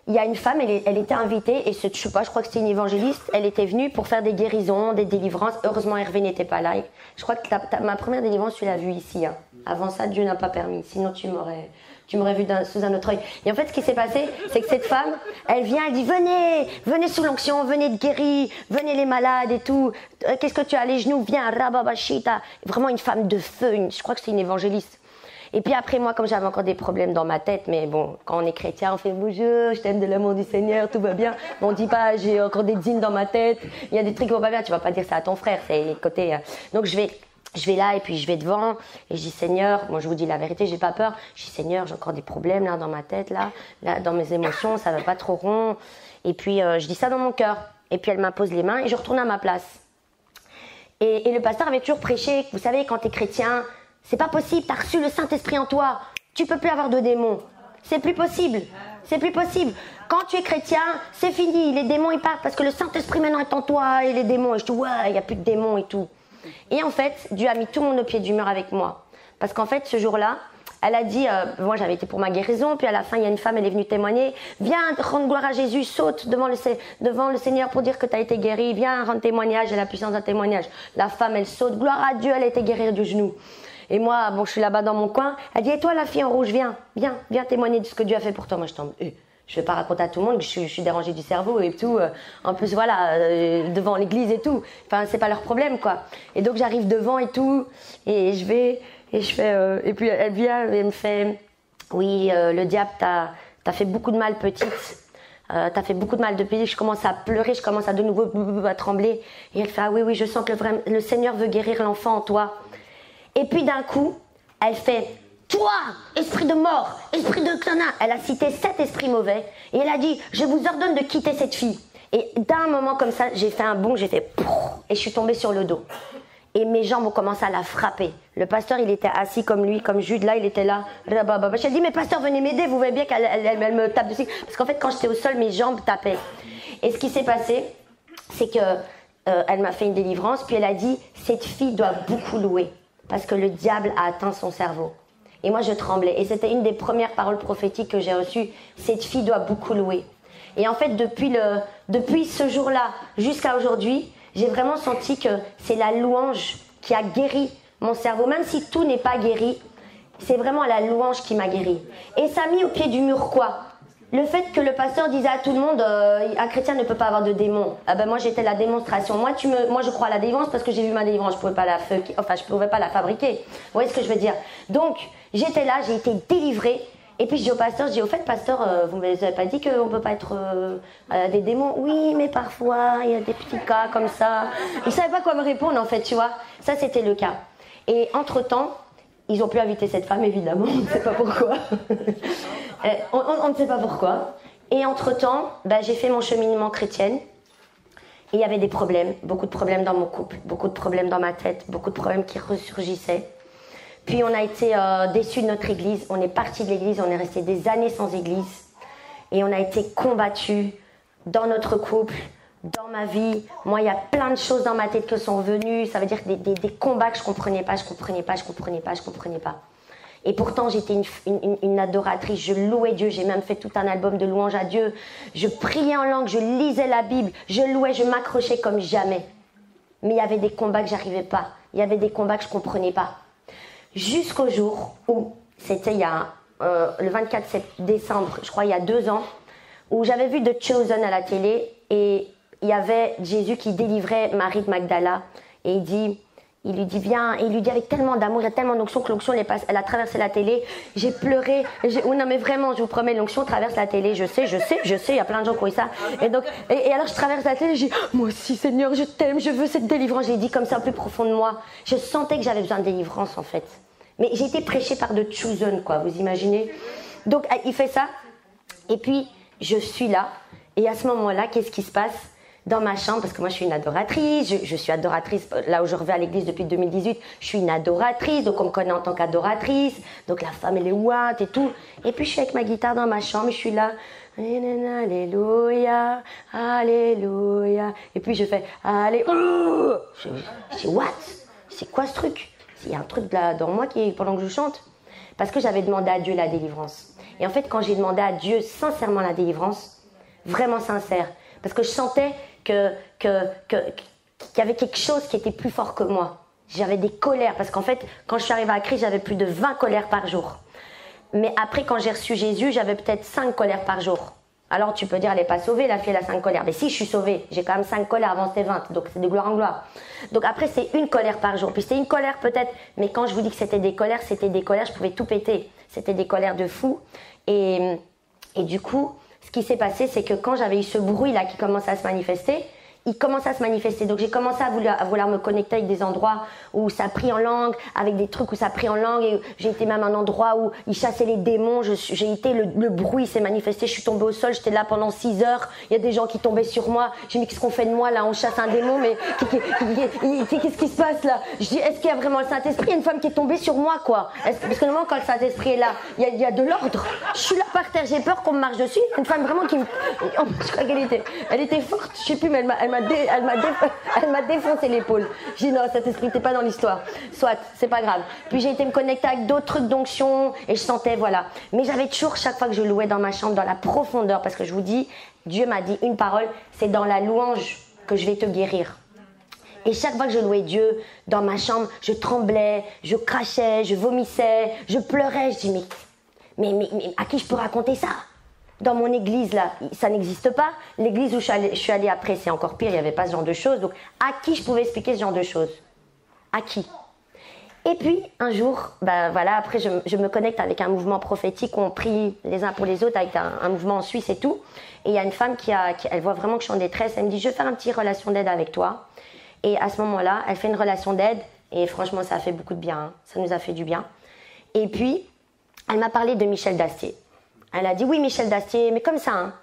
il y a une femme, elle était invitée, et je sais pas, je crois que c'était une évangéliste, elle était venue pour faire des guérisons, des délivrances. Heureusement, Hervé n'était pas là. Je crois que ma première délivrance, tu l'as vue ici. Hein. Avant ça, Dieu n'a pas permis. Sinon, tu m'aurais vu sous un autre œil. Et en fait, ce qui s'est passé, c'est que cette femme, elle vient, elle dit, venez sous l'onction, venez de guérir, venez les malades et tout. Qu'est-ce que tu as, les genoux, viens, rababashita. Vraiment une femme de feu, je crois que c'est une évangéliste. Et puis après, moi, comme j'avais encore des problèmes dans ma tête, mais bon, quand on est chrétien, on fait bonjour, je t'aime de l'amour du Seigneur, tout va bien. Mais on dit pas, j'ai encore des dînes dans ma tête, il y a des trucs qui vont pas bien, tu vas pas dire ça à ton frère, c'est les côtés. Donc je vais là et puis je vais devant et je dis Seigneur, moi je vous dis la vérité, j'ai pas peur. Je dis Seigneur, j'ai encore des problèmes là dans ma tête, là dans mes émotions, ça va pas trop rond. Et puis je dis ça dans mon cœur. Et puis elle m'impose les mains et je retourne à ma place. Et le pasteur avait toujours prêché, vous savez, quand t'es chrétien, c'est pas possible, t'as reçu le Saint-Esprit en toi, tu peux plus avoir de démons. C'est plus possible, c'est plus possible. Quand tu es chrétien, c'est fini, les démons ils partent parce que le Saint-Esprit maintenant est en toi et les démons. Et je dis ouais, il n'y a plus de démons et tout. Et en fait, Dieu a mis tout le monde au pied du mur avec moi. Parce qu'en fait, ce jour-là, elle a dit, moi j'avais été pour ma guérison, puis à la fin, il y a une femme, elle est venue témoigner. Viens rendre gloire à Jésus, saute devant le Seigneur pour dire que tu as été guéri. Viens rendre témoignage, et la puissance d'un témoignage. La femme, elle saute, gloire à Dieu, elle a été guérie du genou. Et moi, bon, je suis là-bas dans mon coin. Elle dit, et toi la fille en rouge, viens témoigner de ce que Dieu a fait pour toi. Moi, je tombe. Je vais pas raconter à tout le monde que je suis dérangée du cerveau et tout. En plus, voilà, devant l'église et tout. Enfin, c'est pas leur problème, quoi. Et donc, j'arrive devant et tout. Et je fais. Et puis, elle vient et elle me fait. Oui, le diable t'a fait beaucoup de mal, petite. T'as fait beaucoup de mal depuis. Je commence à pleurer, je commence à de nouveau à trembler. Et elle fait, ah oui, je sens que le Seigneur veut guérir l'enfant en toi. Et puis, d'un coup, elle fait. Toi, esprit de mort, esprit de cana. Elle a cité 7 esprits mauvais et elle a dit, je vous ordonne de quitter cette fille. Et d'un moment comme ça, j'ai fait un bond, j'ai fait et je suis tombée sur le dos. Et mes jambes ont commencé à la frapper. Le pasteur, il était assis comme lui, comme Jude, là, il était là. J'ai dit, mais pasteur, venez m'aider, vous voyez bien qu'elle me tape dessus. Parce qu'en fait, quand j'étais au sol, mes jambes tapaient. Et ce qui s'est passé, c'est que elle m'a fait une délivrance, puis elle a dit, cette fille doit beaucoup louer, parce que le diable a atteint son cerveau. Et moi, je tremblais. Et c'était une des premières paroles prophétiques que j'ai reçues. Cette fille doit beaucoup louer. Et en fait, depuis ce jour-là jusqu'à aujourd'hui, j'ai vraiment senti que c'est la louange qui a guéri mon cerveau. Même si tout n'est pas guéri, c'est vraiment la louange qui m'a guéri. Et ça a mis au pied du mur quoi ? Le fait que le pasteur disait à tout le monde, un chrétien ne peut pas avoir de démons. Ah ben moi j'étais la démonstration. Moi je crois à la délivrance parce que j'ai vu ma délivrance. Je pouvais pas je pouvais pas la fabriquer. Vous voyez ce que je veux dire ? Donc j'étais là, j'ai été délivrée. Et puis je dis au pasteur, au fait pasteur, vous ne m'avez pas dit qu'on peut pas être des démons ? Oui, mais parfois il y a des petits cas comme ça. Il savait pas quoi me répondre en fait, tu vois. Ça c'était le cas. Et entre temps, ils ont pu inviter cette femme évidemment. On ne sait pas pourquoi. On ne sait pas pourquoi. Et entre-temps, j'ai fait mon cheminement chrétienne. Et il y avait des problèmes, beaucoup de problèmes dans mon couple, beaucoup de problèmes dans ma tête, beaucoup de problèmes qui ressurgissaient. Puis on a été déçus de notre église. On est parti de l'église, on est resté des années sans église. Et on a été combattus dans notre couple, dans ma vie. Moi, il y a plein de choses dans ma tête qui sont venues. Ça veut dire des combats que je ne comprenais pas. Et pourtant, j'étais une adoratrice, je louais Dieu, j'ai même fait tout un album de louanges à Dieu. Je priais en langue, je lisais la Bible, je louais, je m'accrochais comme jamais. Mais il y avait des combats que j'arrivais pas, il y avait des combats que je comprenais pas. Jusqu'au jour où, c'était il y a le 24 décembre, je crois il y a 2 ans, où j'avais vu The Chosen à la télé et il y avait Jésus qui délivrait Marie de Magdala et il dit... Il lui dit viens, et il lui dit avec tellement d'amour et tellement d'onction que l'onction elle a traversé la télé. J'ai pleuré. Oh non mais vraiment, je vous promets, l'onction traverse la télé. Je sais, il y a plein de gens qui ont eu ça. Et donc, et alors je traverse la télé, j'ai dit moi aussi Seigneur, je t'aime, je veux cette délivrance. J'ai dit comme ça au plus profond de moi. Je sentais que j'avais besoin de délivrance en fait. Mais j'ai été prêchée par de chosen quoi, vous imaginez. Donc il fait ça, et puis je suis là, et à ce moment-là, qu'est-ce qui se passe ? Dans ma chambre, parce que moi je suis une adoratrice, je suis adoratrice, là où je reviens à l'église depuis 2018, je suis une adoratrice, donc on me connaît en tant qu'adoratrice, donc la femme elle est ouate et tout, et puis je suis avec ma guitare dans ma chambre, je suis là, alléluia, alléluia, et puis je fais, alléluia, je dis what ? C'est quoi ce truc ? Il y a un truc là dans moi pendant que je chante, parce que j'avais demandé à Dieu la délivrance, et en fait quand j'ai demandé à Dieu sincèrement la délivrance, vraiment sincère, parce que je sentais qu'il y avait quelque chose qui était plus fort que moi. J'avais des colères, parce qu'en fait, quand je suis arrivée à Christ, j'avais plus de 20 colères par jour. Mais après, quand j'ai reçu Jésus, j'avais peut-être 5 colères par jour. Alors tu peux dire, elle n'est pas sauvée, la fille, elle a 5 colères. Mais si, je suis sauvée, j'ai quand même 5 colères, avant c'était 20, donc c'est de gloire en gloire. Donc après, c'est une colère par jour. Puis c'était une colère peut-être, mais quand je vous dis que c'était des colères, je pouvais tout péter. C'était des colères de fou. Et du coup, ce qui s'est passé, c'est que quand j'avais eu ce bruit-là qui commençait à se manifester, il commençait à se manifester. Donc j'ai commencé à vouloir me connecter avec des endroits où ça prie en langue, avec des trucs où ça prie en langue. Et j'ai été même à un endroit où ils chassaient les démons. J'ai été, le bruit s'est manifesté. Je suis tombée au sol, j'étais là pendant 6 heures. Il y a des gens qui tombaient sur moi. J'ai dit, qu'est-ce qu'on fait de moi là? On chasse un démon, mais qu'est-ce qui se passe là? Je dis, est-ce qu'il y a vraiment le Saint-Esprit? Il y a une femme qui est tombée sur moi, quoi. Parce que normalement, quand le Saint-Esprit est là, il y a de l'ordre. Je suis là par terre, j'ai peur qu'on me marche dessus. Une femme vraiment qui me. Oh, je crois qu'elle était forte, je sais plus, mais elle m'a défoncé l'épaule. J'ai dit non, cet esprit t'es pas dans l'histoire. Soit, c'est pas grave. Puis j'ai été me connecter avec d'autres trucs d'onction et je sentais, voilà. Mais j'avais toujours, chaque fois que je louais dans ma chambre, dans la profondeur, parce que je vous dis, Dieu m'a dit une parole, c'est dans la louange que je vais te guérir. Et chaque fois que je louais Dieu dans ma chambre, je tremblais, je crachais, je vomissais, je pleurais. Je dis mais à qui je peux raconter ça? Dans mon église, là, ça n'existe pas. L'église où je suis allée après, c'est encore pire, il n'y avait pas ce genre de choses. Donc, à qui je pouvais expliquer ce genre de choses? À qui? Et puis, un jour, voilà, après, je me connecte avec un mouvement prophétique où on prie les uns pour les autres, avec un mouvement en Suisse et tout. Et il y a une femme elle voit vraiment que je suis en détresse. Elle me dit, je vais faire une petite relation d'aide avec toi. Et à ce moment-là, elle fait une relation d'aide. Et franchement, ça a fait beaucoup de bien. Hein. Ça nous a fait du bien. Et puis, elle m'a parlé de Michel Dastier. Elle a dit oui Michel Dastier, mais comme ça hein.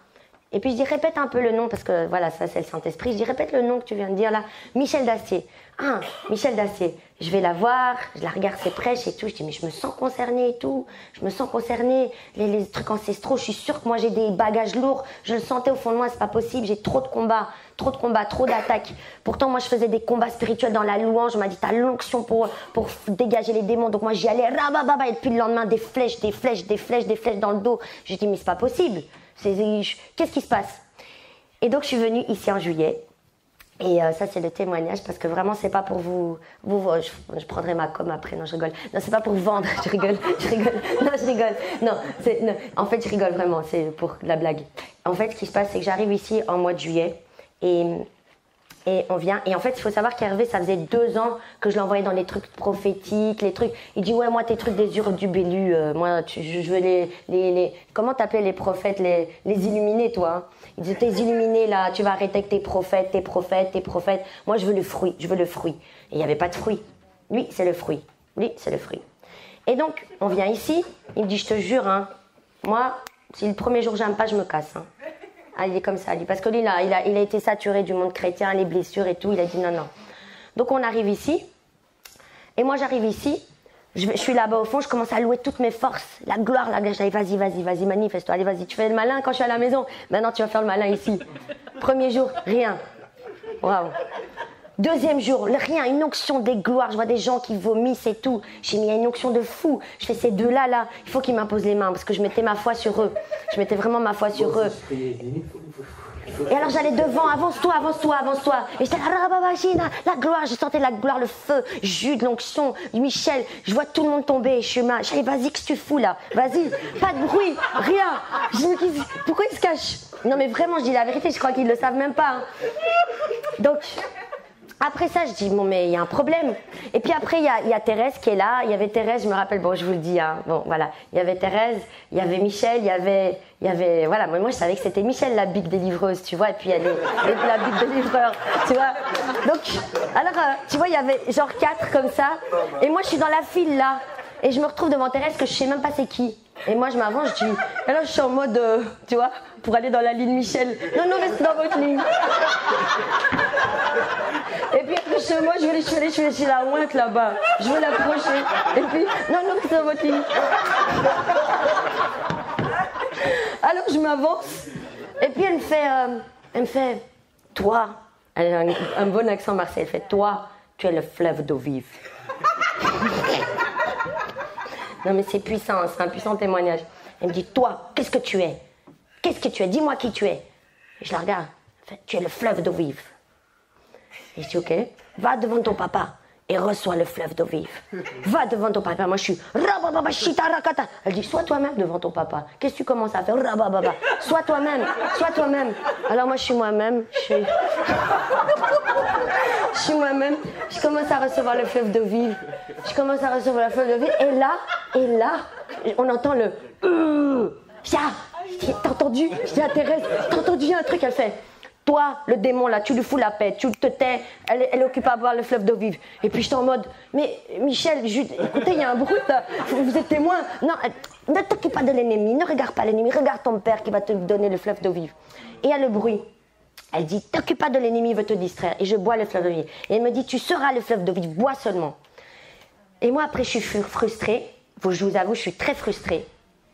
Et puis je dis répète un peu le nom parce que voilà ça c'est le Saint-Esprit. Je dis répète le nom que tu viens de dire là, Michel Dastier. Ah Michel Dastier. Je vais la voir, je la regarde ses prêches et tout. Je dis mais je me sens concernée et tout. Je me sens concernée. Les trucs ancestraux, je suis sûre que moi j'ai des bagages lourds. Je le sentais au fond de moi, c'est pas possible. J'ai trop de combats, trop d'attaques. Pourtant moi je faisais des combats spirituels dans la louange. On m'a dit t'as l'onction pour dégager les démons. Donc moi j'y allais rabababa et depuis le lendemain des flèches dans le dos. Je dis mais c'est pas possible. Qu'est-ce qui se passe? Et donc je suis venue ici en juillet. Et ça c'est le témoignage parce que vraiment c'est pas pour vous je prendrai ma com après, non je rigole, non c'est pas pour vendre, je rigole, non, en fait je rigole vraiment, c'est pour la blague. En fait ce qui se passe c'est que j'arrive ici en mois de juillet et on vient, et en fait il faut savoir qu'Hervé ça faisait 2 ans que je l'envoyais dans les trucs prophétiques, les trucs, il dit ouais moi tes trucs des Urdubélu, moi je veux les comment t'appelais les prophètes, les illuminés toi hein. Il dit tes illuminés là, tu vas arrêter avec tes prophètes, moi je veux le fruit, et il n'y avait pas de fruit, lui c'est le fruit. Et donc on vient ici, il me dit je te jure hein, moi si le premier jour j'aime pas je me casse hein. Ah, il est comme ça, lui. Parce que lui, là, il a été saturé du monde chrétien, les blessures et tout. Il a dit non. Donc, on arrive ici. Et moi, j'arrive ici. Je suis là-bas au fond. Je commence à louer toutes mes forces. La gloire, la gloire. Vas-y, manifeste-toi. Allez, vas-y. Tu fais le malin quand je suis à la maison. Maintenant, tu vas faire le malin ici. Premier jour, rien. Waouh. Deuxième jour, rien, une onction des gloires. Je vois des gens qui vomissent et tout. J'ai mis une onction de fou. Je fais ces deux-là, il faut qu'ils m'imposent les mains parce que je mettais ma foi sur eux. Je mettais vraiment ma foi sur eux. Et alors j'allais devant, avance-toi. Et j'étais là, la gloire, je sentais la gloire, le feu, Jude, l'onction, Michel. Je vois tout le monde tomber. Je suis mal. J'allais, vas-y, qu'est-ce que tu fous là? Vas-y, pas de bruit, rien. Je me dis, pourquoi ils se cachent? Non mais vraiment, je dis la vérité, je crois qu'ils ne le savent même pas. Hein. Donc. Après ça, je dis, bon, mais il y a un problème. Et puis après, il y a Thérèse qui est là. Il y avait Thérèse, je me rappelle, bon, je vous le dis, hein. Bon, voilà. Il y avait Thérèse, il y avait Michel, il y avait, voilà. Moi, je savais que c'était Michel, la big délivreuse, tu vois. Et puis, elle est la big délivreur, tu vois. Donc, alors, tu vois, il y avait genre 4 comme ça. Et moi, je suis dans la file, là. Et je me retrouve devant Thérèse que je sais même pas c'est qui. Et moi, je m'avance, je dis, et là, je suis en mode, tu vois, pour aller dans la ligne Michel. Non, non, restez dans votre ligne. Et puis après, chez moi, je vais aller chez la ouinte là-bas. Je veux l'approcher. Et puis, non, non, restez dans votre ligne. Alors, je m'avance. Et puis, elle me fait, toi, elle a un bon accent marseillais, elle fait, toi, tu es le fleuve d'eau vive. Non mais c'est puissant, c'est un puissant témoignage. Elle me dit, toi, qu'est-ce que tu es? Qu'est-ce que tu es? Dis-moi qui tu es. Et je la regarde. Elle fait, tu es le fleuve d'eau vive. Et je dis, ok, va devant ton papa et reçois le fleuve d'eau vive. Va devant ton papa. Moi je suis, rabababa, shitarakata. Elle dit, sois toi-même devant ton papa. Qu'est-ce que tu commences à faire? Rabababa. Sois toi-même, sois toi-même. Alors moi je suis moi-même, je suis moi-même. Je commence à recevoir le fleuve d'eau vive. Je commence à recevoir le fleuve d'eau vive. Et là, on entend le Pia. Je dis, t'as entendu? Je dis à Thérèse, t'as entendu un truc? Elle fait, toi, le démon là, tu lui fous la paix, tu te tais, elle est occupée à boire le fleuve d'eau vive. Et puis j'étais en mode, mais Michel, écoutez, il y a un bruit là, vous êtes témoin. Non, ne t'occupe pas de l'ennemi, ne regarde pas l'ennemi, regarde ton père qui va te donner le fleuve d'eau vive. Et il y a le bruit. Elle dit, t'occupe pas de l'ennemi, il veut te distraire. Et je bois le fleuve d'eau vive. Et elle me dit, tu seras le fleuve d'eau vive, bois seulement. Et moi après je suis frustrée, je vous avoue, je suis très frustrée.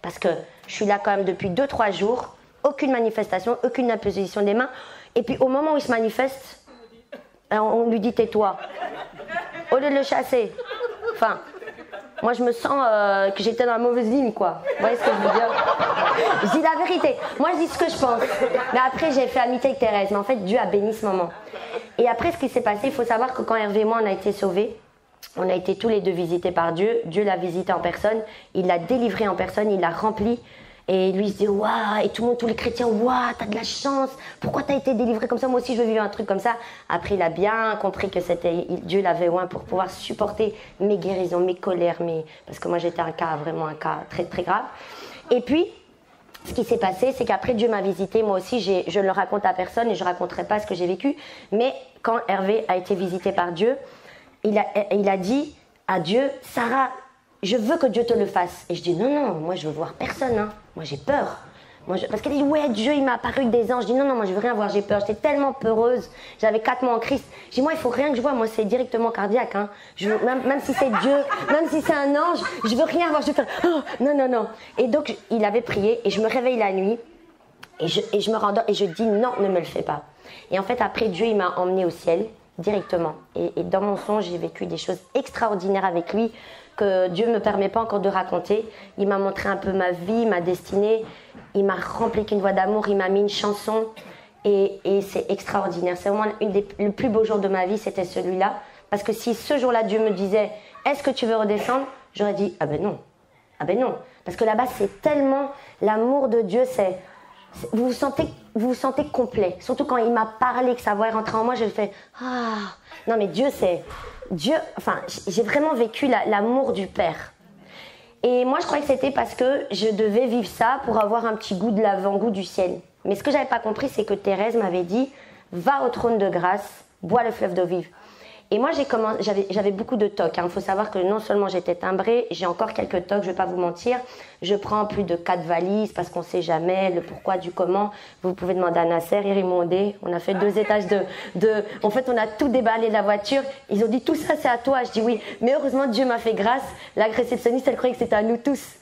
Parce que je suis là quand même depuis 2-3 jours, aucune manifestation, aucune imposition des mains. Et puis au moment où il se manifeste, on lui dit tais-toi. Au lieu de le chasser. Enfin, moi je me sens que j'étais dans la mauvaise ligne quoi. Vous voyez ce que je veux dire? Je dis la vérité. Moi je dis ce que je pense. Mais après j'ai fait amitié avec Thérèse. Mais en fait Dieu a béni ce moment. Et après ce qui s'est passé, il faut savoir que quand Hervé et moi on a été sauvés, on a été tous les deux visités par Dieu. Dieu l'a visité en personne. Il l'a délivré en personne. Il l'a rempli. Et lui, il se dit, waouh, et tout le monde, tous les chrétiens, waouh, t'as de la chance. Pourquoi t'as été délivré comme ça? Moi aussi, je veux vivre un truc comme ça. Après, il a bien compris que Dieu l'avait oint pour pouvoir supporter mes guérisons, mes colères, parce que moi, j'étais vraiment un cas très, très grave. Et puis, ce qui s'est passé, c'est qu'après, Dieu m'a visité. Moi aussi, je ne le raconte à personne et je ne raconterai pas ce que j'ai vécu. Mais quand Hervé a été visité par Dieu, il a dit à Dieu, Sarah, je veux que Dieu te le fasse. Et je dis, non, moi je veux voir personne. Hein. Moi j'ai peur. Parce qu'elle dit, ouais, Dieu il m'a apparu avec des anges. Je dis, non, moi je veux rien voir, j'ai peur. J'étais tellement peureuse. J'avais 4 mois en Christ. Je dis, moi il faut rien que je vois. Moi c'est directement cardiaque. Hein. Même si c'est Dieu, même si c'est un ange, je veux rien voir. Je veux faire, oh, non. Et donc il avait prié et je me réveille la nuit. Et je me rendors et je dis, non, ne me le fais pas. Et en fait après Dieu il m'a emmenée au ciel directement. Et dans mon songe j'ai vécu des choses extraordinaires avec lui, que Dieu ne me permet pas encore de raconter. Il m'a montré un peu ma vie, ma destinée. Il m'a rempli qu'une voix d'amour. Il m'a mis une chanson. Et c'est extraordinaire. C'est vraiment le plus beau jour de ma vie, c'était celui-là. Parce que si ce jour-là, Dieu me disait, est-ce que tu veux redescendre? J'aurais dit, ah ben non. Ah ben non. Parce que là-bas, c'est tellement l'amour de Dieu, vous vous sentez complet. Surtout quand il m'a parlé, que sa voix est rentrée en moi, je fais, ah. Non mais Dieu, j'ai vraiment vécu l'amour du Père. Et moi, je croyais que c'était parce que je devais vivre ça pour avoir un petit goût de l'avant-goût du ciel. Mais ce que j'avais pas compris, c'est que Thérèse m'avait dit, va au trône de grâce, bois le fleuve d'eau vive. Et moi, j'avais beaucoup de tocs. Il faut savoir que non seulement j'étais timbrée, j'ai encore quelques tocs, je ne vais pas vous mentir. Je prends plus de 4 valises parce qu'on ne sait jamais le pourquoi du comment. Vous pouvez demander à Nasser, Irimondé. On a fait 2 étages En fait, on a tout déballé de la voiture. Ils ont dit, tout ça, c'est à toi. Je dis oui. Mais heureusement, Dieu m'a fait grâce. La réceptionniste, elle croyait que c'était à nous tous.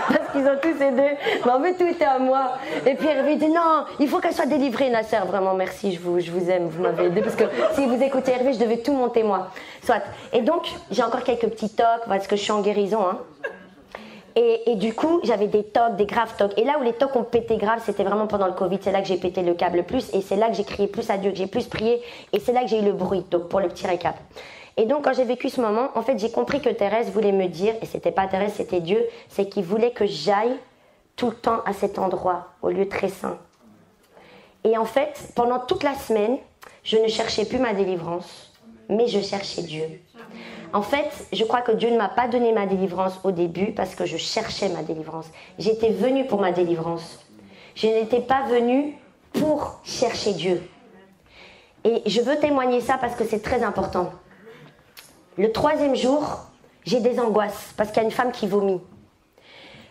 Parce qu'ils ont tous aidé. Mais en fait, tout était à moi. Et puis, Hervé dit, non, il faut qu'elle soit délivrée, Nasser. Vraiment, merci, je vous aime, vous m'avez aidé. Parce que si vous écoutez Hervé, je devais tout monter moi. Soit. Et donc, j'ai encore quelques petits tocs parce que je suis en guérison. Hein. Et du coup, j'avais des tocs, des graves tocs. Et là où les tocs ont pété grave, c'était vraiment pendant le Covid. C'est là que j'ai pété le câble le plus. Et c'est là que j'ai crié plus à Dieu, que j'ai plus prié. Et c'est là que j'ai eu le bruit, donc pour le petit récap. Et donc, quand j'ai vécu ce moment, en fait, j'ai compris que Thérèse voulait me dire, et c'était pas Thérèse, c'était Dieu, c'est qu'il voulait que j'aille tout le temps à cet endroit, au lieu très saint. Et en fait, pendant toute la semaine, je ne cherchais plus ma délivrance, mais je cherchais Dieu. En fait, je crois que Dieu ne m'a pas donné ma délivrance au début parce que je cherchais ma délivrance. J'étais venue pour ma délivrance. Je n'étais pas venue pour chercher Dieu. Et je veux témoigner ça parce que c'est très important. Le 3e jour, j'ai des angoisses parce qu'il y a une femme qui vomit.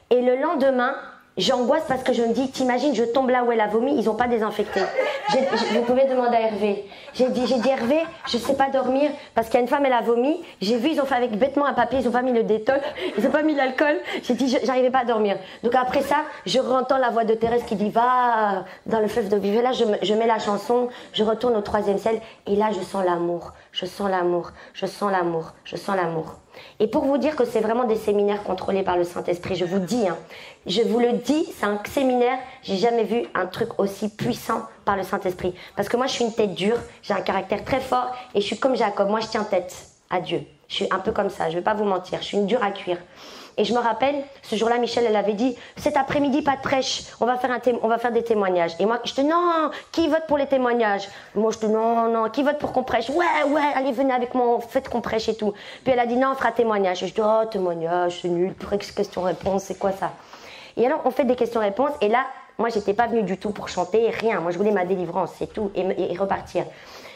Et le lendemain, j'angoisse parce que je me dis, t'imagines, je tombe là où elle a vomi, ils n'ont pas désinfecté. Vous pouvez demander à Hervé. J'ai dit Hervé, je ne sais pas dormir parce qu'il y a une femme, elle a vomi. J'ai vu, ils ont fait avec bêtement un papier, ils n'ont pas mis le détol, ils n'ont pas mis l'alcool. J'ai dit, j'arrivais pas à dormir. Donc après ça, je entends la voix de Thérèse qui dit, va dans le fleuve de vie. Là, je mets la chanson, je retourne au 3e ciel et là, je sens l'amour. Je sens l'amour, je sens l'amour, je sens l'amour. Et pour vous dire que c'est vraiment des séminaires contrôlés par le Saint-Esprit, je vous dis, je vous le dis, c'est un séminaire, j'ai jamais vu un truc aussi puissant par le Saint-Esprit. Parce que moi, je suis une tête dure, j'ai un caractère très fort et je suis comme Jacob, moi je tiens tête à Dieu. Je suis un peu comme ça, je ne vais pas vous mentir, je suis une dure à cuire. Et je me rappelle, ce jour-là, Michel, elle avait dit, cet après-midi, pas de prêche, on va faire des témoignages. Et moi, je dis, non, qui vote pour les témoignages? Moi, je dis, non, qui vote pour qu'on prêche? Ouais, allez, venez avec moi, faites qu'on prêche et tout. Puis elle a dit, non, on fera témoignage. Je dis, oh, témoignage, c'est nul, question-réponse, c'est quoi ça? Et alors, on fait des questions-réponses, et là, moi, j'étais pas venue du tout pour chanter, rien. Moi, je voulais ma délivrance, c'est tout, et repartir.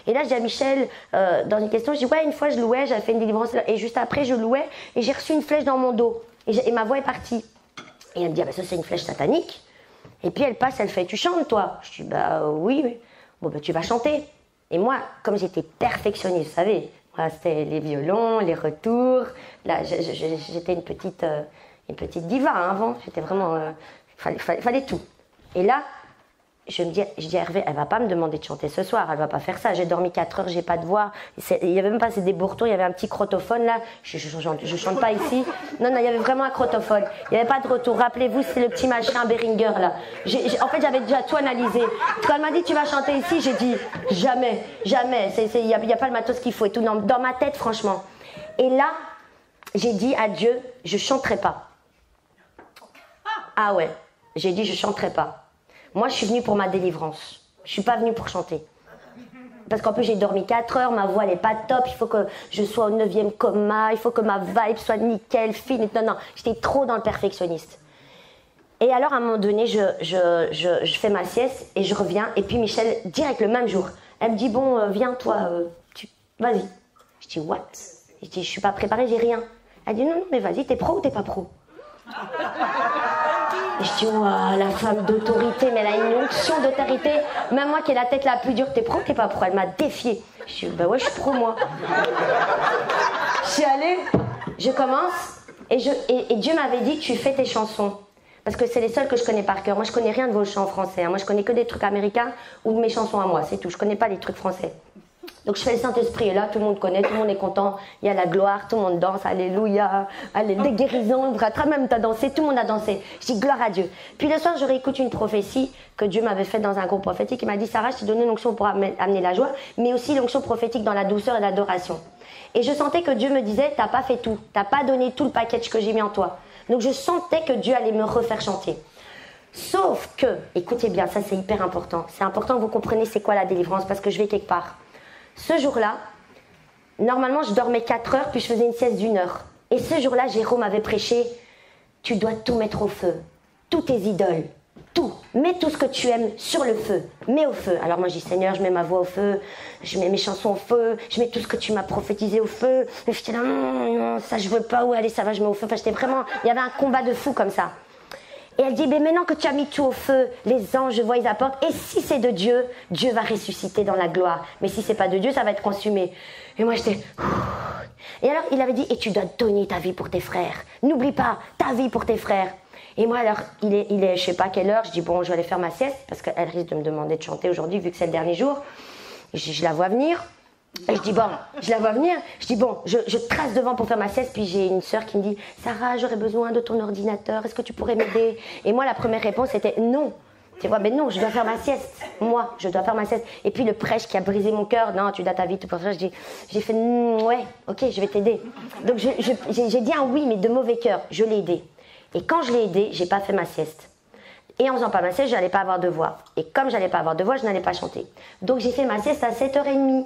Et là, je dis à Michel, dans une question, je dis, ouais, une fois, je louais, j'avais fait une délivrance, et juste après, je louais, et j'ai reçu une flèche dans mon dos. Et ma voix est partie. Et elle me dit, ah ben ça, c'est une flèche satanique. Et puis, elle passe, elle fait, tu chantes, toi? Je dis, bah oui. Bon, ben tu vas chanter. Et moi, comme j'étais perfectionniste, vous savez, moi, c'était les violons, les retours. Là, j'étais une petite diva avant. J'étais vraiment... fallait tout. Et là, je dis à Hervé, elle va pas me demander de chanter ce soir, elle va pas faire ça. J'ai dormi 4 heures, j'ai pas de voix. Il y avait même pas des bourretons, il y avait un petit crotophone là. Je chante pas ici. Non, il y avait vraiment un crotophone. Il y avait pas de retour. Rappelez-vous, c'est le petit machin Behringer là. En fait, j'avais déjà tout analysé. Quand elle m'a dit tu vas chanter ici, j'ai dit jamais. Il y a pas le matos qu'il faut et tout. Dans ma tête, franchement. Et là, j'ai dit à Dieu, je chanterai pas. Ah ouais, j'ai dit je chanterai pas. Moi, je suis venue pour ma délivrance. Je ne suis pas venue pour chanter. Parce qu'en plus, j'ai dormi 4 heures, ma voix n'est pas top, il faut que je sois au 9e coma, il faut que ma vibe soit nickel, fine. Non, j'étais trop dans le perfectionniste. Et alors, à un moment donné, je fais ma sieste et je reviens. Et puis, Michel, direct le même jour, elle me dit, bon, viens, toi, vas-y. Je dis, what? Je dis, je ne suis pas préparée, j'ai rien. Elle dit, non, mais vas-y, t'es pro ou t'es pas pro? Et je dis, oh, la femme d'autorité, mais elle a une onction d'autorité. Même moi qui ai la tête la plus dure, t'es pro ou t'es pas pro? Elle m'a défiée. Je dis, bah ouais, je suis pro, moi. Je suis allée, je commence, et Dieu m'avait dit, tu fais tes chansons. Parce que c'est les seules que je connais par cœur. Moi, je connais rien de vos chants français. Moi, je connais que des trucs américains ou de mes chansons à moi, c'est tout. Je connais pas les trucs français. Donc je fais le Saint-Esprit et là tout le monde connaît, tout le monde est content, il y a la gloire, tout le monde danse, alléluia, allez, des guérisons, même t'as dansé, tout le monde a dansé. Je dis gloire à Dieu. Puis le soir je réécoute une prophétie que Dieu m'avait faite dans un groupe prophétique. Il m'a dit, Sarah, je t'ai donné l'onction pour amener la joie, mais aussi l'onction prophétique dans la douceur et l'adoration. Et je sentais que Dieu me disait, t'as pas fait tout, t'as pas donné tout le package que j'ai mis en toi. Donc je sentais que Dieu allait me refaire chanter. Sauf que, écoutez bien, ça c'est hyper important, c'est important que vous compreniez c'est quoi la délivrance, parce que je vais quelque part. Ce jour-là, normalement, je dormais 4 heures, puis je faisais une sieste d'1 heure. Et ce jour-là, Jérôme avait prêché, tu dois tout mettre au feu, toutes tes idoles, tout. Mets tout ce que tu aimes sur le feu, mets au feu. Alors moi, je dis, Seigneur, je mets ma voix au feu, je mets mes chansons au feu, je mets tout ce que tu m'as prophétisé au feu. Et j'étais là, non, ça je veux pas, où aller, ça va, je mets au feu. Enfin, j'étais vraiment, il y avait un combat de fou comme ça. Et elle dit, mais maintenant que tu as mis tout au feu, les anges, je vois, ils apportent. Et si c'est de Dieu, Dieu va ressusciter dans la gloire. Mais si c'est pas de Dieu, ça va être consumé. Et moi, j'étais... Et alors, il avait dit, et tu dois donner ta vie pour tes frères. N'oublie pas, ta vie pour tes frères. Et moi, alors, il est je sais pas quelle heure. Je dis, bon, je vais aller faire ma sieste, parce qu'elle risque de me demander de chanter aujourd'hui, vu que c'est le dernier jour. Je la vois venir. Et je dis, bon, je la vois venir, je dis, bon, je trace devant pour faire ma sieste, puis j'ai une sœur qui me dit, Sarah, j'aurais besoin de ton ordinateur, est-ce que tu pourrais m'aider? Et moi, la première réponse était non. Tu vois, mais non, je dois faire ma sieste. Moi, je dois faire ma sieste. Et puis le prêche qui a brisé mon cœur, non, tu dois ta vie, tout pour ça, j'ai fait, ouais, ok, je vais t'aider. Donc j'ai dit un oui, mais de mauvais cœur, je l'ai aidé. Et quand je l'ai aidé, j'ai pas fait ma sieste. Et en faisant pas ma sieste, je n'allais pas avoir de voix. Et comme je n'allais pas avoir de voix, je n'allais pas chanter. Donc j'ai fait ma sieste à 7h30.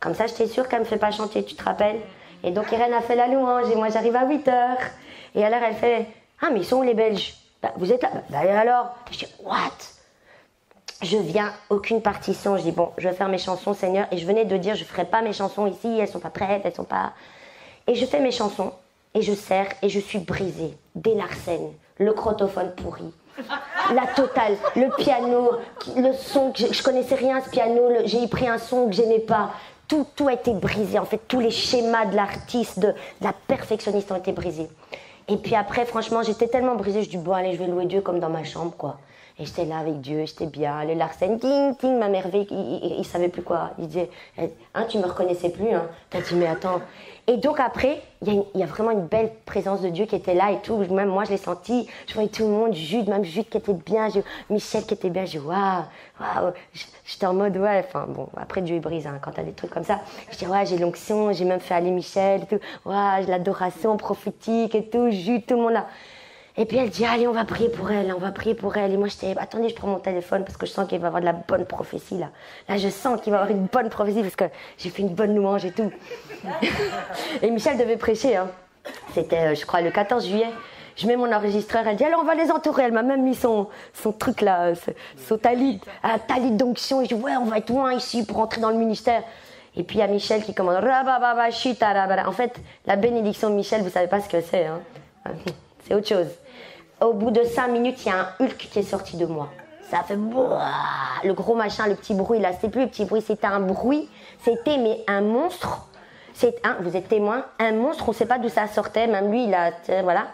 Comme ça, j'étais sûre qu'elle ne me fait pas chanter, tu te rappelles? Et donc Irène a fait la louange et moi j'arrive à 8h. Et alors elle fait « Ah mais ils sont où les Belges? Bah, vous êtes là? Bah et alors ?» Je dis « What ?» Je viens, aucune partition. Je dis « Bon, je vais faire mes chansons, Seigneur. » Et je venais de dire « Je ne ferai pas mes chansons ici, elles ne sont pas prêtes, elles ne sont pas... » Et je fais mes chansons et je serre et je suis brisée. Des Larsen, le crotophone pourri. La totale, le piano, le son, je connaissais rien à ce piano, j'ai pris un son que j'aimais pas. Tout a été brisé, en fait, tous les schémas de l'artiste, de la perfectionniste ont été brisés. Et puis après, franchement, j'étais tellement brisée, je dis bon allez, je vais louer Dieu comme dans ma chambre, quoi. Et j'étais là avec Dieu, j'étais bien, le Larsen, ting, ting, ma merveille, il savait plus quoi. Il disait, hein, tu me reconnaissais plus, hein. T'as dit mais attends. Et donc après, il y a vraiment une belle présence de Dieu qui était là et tout. Même moi, je l'ai senti. Je voyais tout le monde, Jude, même Jude qui était bien, Michel qui était bien. Je dis waouh, waouh. J'étais en mode ouais. Enfin bon, après Dieu il brise hein, quand t'as des trucs comme ça. Je dis ouais, j'ai l'onction, j'ai même fait aller Michel et tout. Ouais, j'ai l'adoration prophétique et tout. Jude, tout le monde là. Et puis elle dit allez, on va prier pour elle, on va prier pour elle. Et moi j'étais attendez, je prends mon téléphone parce que je sens qu'il va y avoir de la bonne prophétie là. Là je sens qu'il va y avoir une bonne prophétie parce que j'ai fait une bonne louange et tout. Et Michel devait prêcher, hein. C'était je crois le 14 juillet. Je mets mon enregistreur, elle dit alors on va les entourer. Elle m'a même mis son truc là, son talit, un talit d'onction. Je dis ouais, on va être loin ici pour entrer dans le ministère. Et puis il y a Michel qui commande. En fait, la bénédiction de Michel, vous savez pas ce que c'est, hein. C'est autre chose. Au bout de 5 minutes, il y a un Hulk qui est sorti de moi. Ça fait le gros machin, le petit bruit là. C'était plus le petit bruit, c'était un bruit. C'était mais un monstre. Vous êtes témoin, un monstre. On ne sait pas d'où ça sortait. Même lui, il a voilà.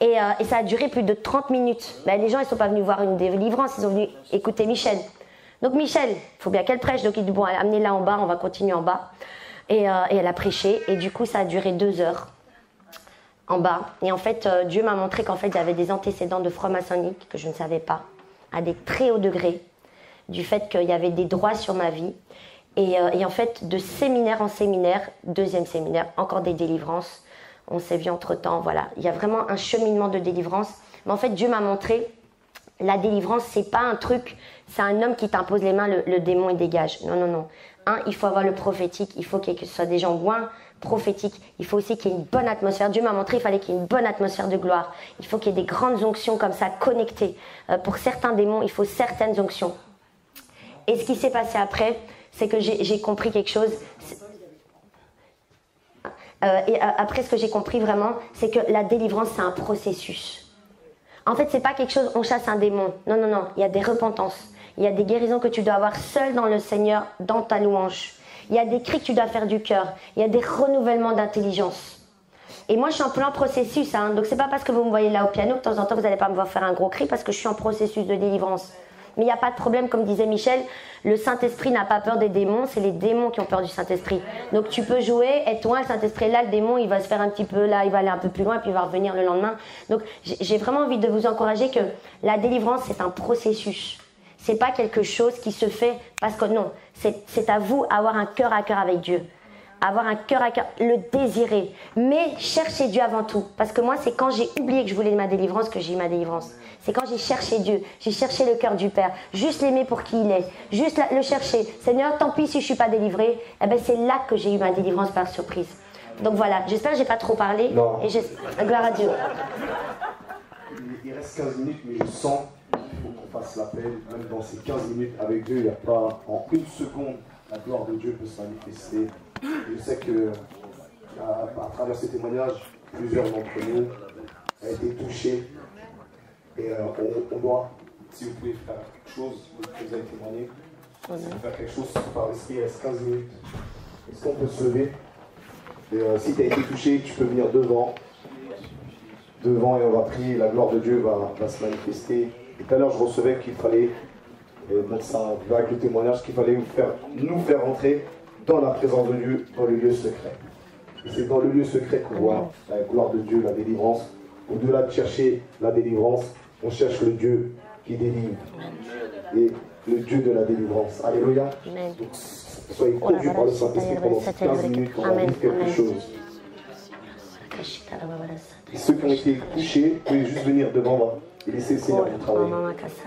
Et ça a duré plus de 30 minutes. Ben, les gens, ils sont pas venus voir une délivrance, ils sont venus écouter Michel. Donc Michel, il faut bien qu'elle prêche. Donc il dit bon, amenez-la en bas, on va continuer en bas. Et elle a prêché. Et du coup, ça a duré 2 heures. En bas. Et en fait, Dieu m'a montré qu'en fait, j'avais des antécédents de franc-maçonnique que je ne savais pas, à des très hauts degrés, du fait qu'il y avait des droits sur ma vie. Et en fait, de séminaire en séminaire, 2e séminaire, encore des délivrances. On s'est vu entre-temps, voilà. Il y a vraiment un cheminement de délivrance. Mais en fait, Dieu m'a montré, la délivrance, c'est pas un truc, c'est un homme qui t'impose les mains, le démon, il dégage. Non, non, non. Il faut avoir le prophétique, il faut que ce soit des gens loin, prophétique. Il faut aussi qu'il y ait une bonne atmosphère. Dieu m'a montré qu'il fallait qu'il y ait une bonne atmosphère de gloire. Il faut qu'il y ait des grandes onctions comme ça, connectées. Pour certains démons, il faut certaines onctions. Et ce qui s'est passé après, c'est que j'ai compris quelque chose. Et après, ce que j'ai compris vraiment, c'est que la délivrance, c'est un processus. En fait, c'est pas quelque chose, on chasse un démon. Non, non, non. Il y a des repentances. Il y a des guérisons que tu dois avoir seul dans le Seigneur, dans ta louange. Il y a des cris que tu dois faire du cœur. Il y a des renouvellements d'intelligence. Et moi, je suis en plein processus. Hein. Donc, c'est pas parce que vous me voyez là au piano que de temps en temps, vous n'allez pas me voir faire un gros cri parce que je suis en processus de délivrance. Mais il n'y a pas de problème, comme disait Michel, le Saint-Esprit n'a pas peur des démons, c'est les démons qui ont peur du Saint-Esprit. Donc, tu peux jouer, être loin, le Saint-Esprit là, le démon, il va se faire un petit peu là, il va aller un peu plus loin, puis il va revenir le lendemain. Donc, j'ai vraiment envie de vous encourager que la délivrance, c'est un processus. C'est pas quelque chose qui se fait parce que non, c'est à vous avoir un cœur à cœur avec Dieu. Avoir un cœur à cœur, le désirer. Mais chercher Dieu avant tout. Parce que moi, c'est quand j'ai oublié que je voulais ma délivrance que j'ai eu ma délivrance. C'est quand j'ai cherché Dieu, j'ai cherché le cœur du Père. Juste l'aimer pour qui il est. Juste le chercher. Seigneur, tant pis si je suis pas délivrée. Eh ben, c'est là que j'ai eu ma délivrance par surprise. Donc voilà, j'espère que j'ai pas trop parlé. Non. Et gloire à Dieu. Il reste 15 minutes, mais je sens qu'il faut qu'on fasse l'appel. Même dans ces 15 minutes avec Dieu, il n'y a pas en une seconde la gloire de Dieu peut se manifester. Je sais que à travers ces témoignages, plusieurs d'entre nous ont été touchés. Et on doit, si vous pouvez faire quelque chose, vous avez témoigné, si vous pouvez faire quelque chose par l'esprit, il reste 15 minutes. Est-ce qu'on peut se lever? Et si tu as été touché, tu peux venir devant et on va prier, la gloire de Dieu va se manifester. Et tout à l'heure, je recevais qu'il fallait, avec le témoignage, qu'il fallait nous faire entrer dans la présence de Dieu, dans le lieu secret. Et c'est dans le lieu secret qu'on voit la gloire de Dieu, la délivrance. Au-delà de chercher la délivrance, on cherche le Dieu qui délivre. Et le Dieu de la délivrance. Alléluia. Donc, soyez conduits par le Saint-Esprit pendant 15 minutes, on va vivre quelque chose. Et ceux qui ont été touchés, vous pouvez juste venir devant moi. et laissez le Seigneur vous travailler.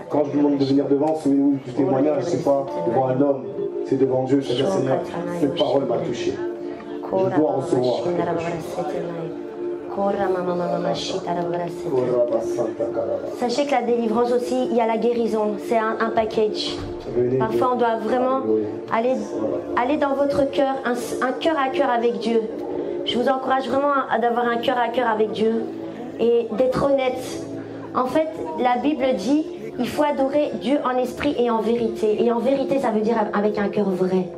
Quand je vous demande de venir devant, souvenez-vous du témoignage, c'est pas devant un homme, c'est devant Dieu. C'est-à-dire, Seigneur, cette parole m'a touché. Je dois recevoir. Sachez que la délivrance aussi, il y a la guérison, c'est un package. Parfois on doit vraiment aller dans votre cœur, un cœur à cœur avec Dieu. Je vous encourage vraiment d'avoir un cœur à cœur avec Dieu et d'être honnête. En fait, la Bible dit, il faut adorer Dieu en esprit et en vérité. Et en vérité, ça veut dire avec un cœur vrai.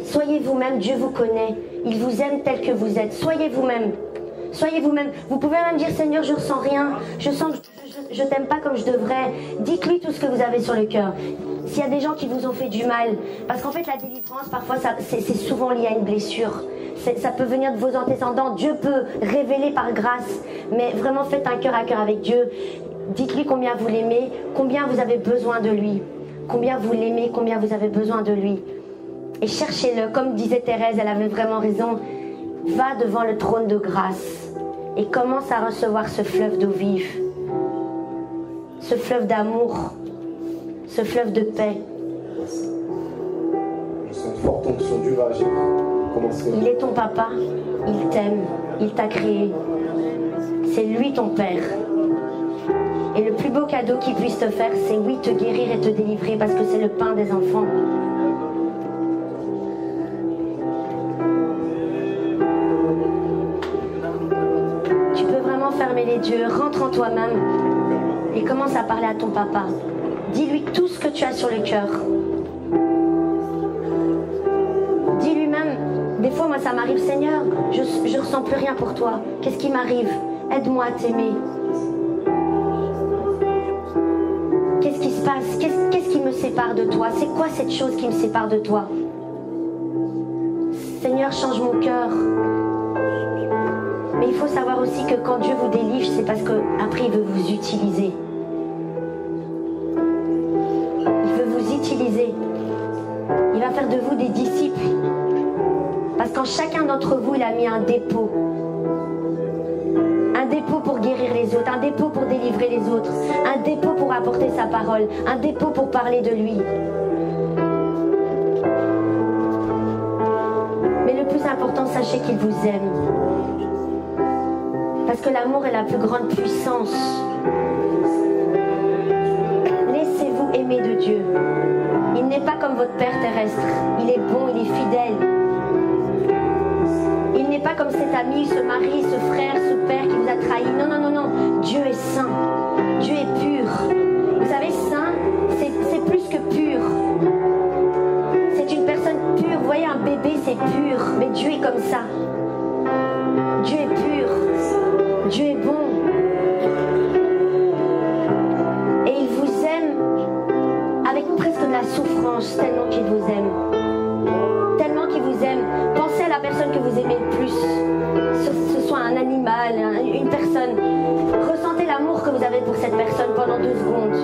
Soyez vous-même, Dieu vous connaît. Il vous aime tel que vous êtes. Soyez vous-même. Soyez vous-même. Vous pouvez même dire, Seigneur, je ressens rien. Je sens que je t'aime pas comme je devrais. Dites-lui tout ce que vous avez sur le cœur. S'il y a des gens qui vous ont fait du mal, parce qu'en fait la délivrance parfois c'est souvent lié à une blessure, ça peut venir de vos antécédents. Dieu peut révéler par grâce, mais vraiment faites un cœur à cœur avec Dieu. Dites-lui combien vous l'aimez, combien vous avez besoin de lui, combien vous l'aimez, combien vous avez besoin de lui, et cherchez-le. Comme disait Thérèse, elle avait vraiment raison. Va devant le trône de grâce et commence à recevoir ce fleuve d'eau vive, ce fleuve d'amour, ce fleuve de paix. Je sens une forte onction, Dieu va agir. Commencez. Il est ton papa, il t'aime, il t'a créé. C'est lui ton père. Et le plus beau cadeau qu'il puisse te faire, c'est oui, te guérir et te délivrer, parce que c'est le pain des enfants. Tu peux vraiment fermer les yeux, rentre en toi-même et commence à parler à ton papa. Dis-lui tout ce que tu as sur le cœur. Dis-lui même, des fois moi ça m'arrive, Seigneur, je ressens plus rien pour toi. Qu'est-ce qui m'arrive? Aide-moi à t'aimer. Qu'est-ce qui se passe? Qu'est-ce qui me sépare de toi? C'est quoi cette chose qui me sépare de toi? Seigneur, change mon cœur. Mais il faut savoir aussi que quand Dieu vous délivre, c'est parce qu'après il veut vous utiliser. Il va faire de vous des disciples. Parce qu'en chacun d'entre vous, il a mis un dépôt. Un dépôt pour guérir les autres, un dépôt pour délivrer les autres, un dépôt pour apporter sa parole, un dépôt pour parler de lui. Mais le plus important, sachez qu'il vous aime. Parce que l'amour est la plus grande puissance. Laissez-vous aimer de Dieu. Il n'est pas comme votre Père terrestre. Il est bon, il est fidèle. Il n'est pas comme cet ami, ce mari, ce frère, ce père qui vous a trahi. Non, non, non, non. Dieu est saint. Dieu est pur. Vous savez, saint, c'est plus que pur. C'est une personne pure. Vous voyez, un bébé, c'est pur. Mais Dieu est comme ça. Dieu est pur. Dieu est bon. Et il vous aime avec presque de la souffrance, tellement qu'il vous aime. Tellement qu'il vous aime. Pensez à la personne que vous aimez le plus. Ce soit un animal, une personne. Ressentez l'amour que vous avez pour cette personne pendant 2 secondes.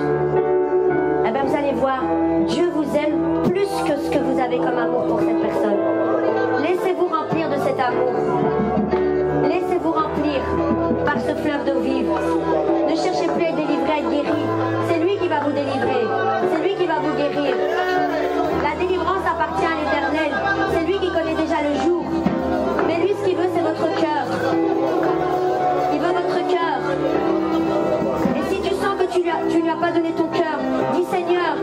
Eh bien, vous allez voir, Dieu vous aime plus que ce que vous avez comme amour pour cette personne. Laissez-vous remplir de cet amour. Laissez-vous remplir par ce fleuve d'eau vive. Ne cherchez plus à être délivré, à être guéri. C'est lui qui va vous délivrer. C'est lui qui va vous guérir. La délivrance appartient à l'Éternel. C'est lui qui connaît déjà le jour. Mais lui, ce qu'il veut, c'est votre cœur. Il veut votre cœur. Et si tu sens que tu lui as pas donné ton cœur, dis Seigneur,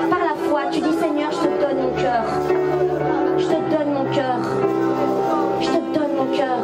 par la foi, tu dis Seigneur, je te donne mon cœur. Je te donne mon cœur. Je te donne mon cœur.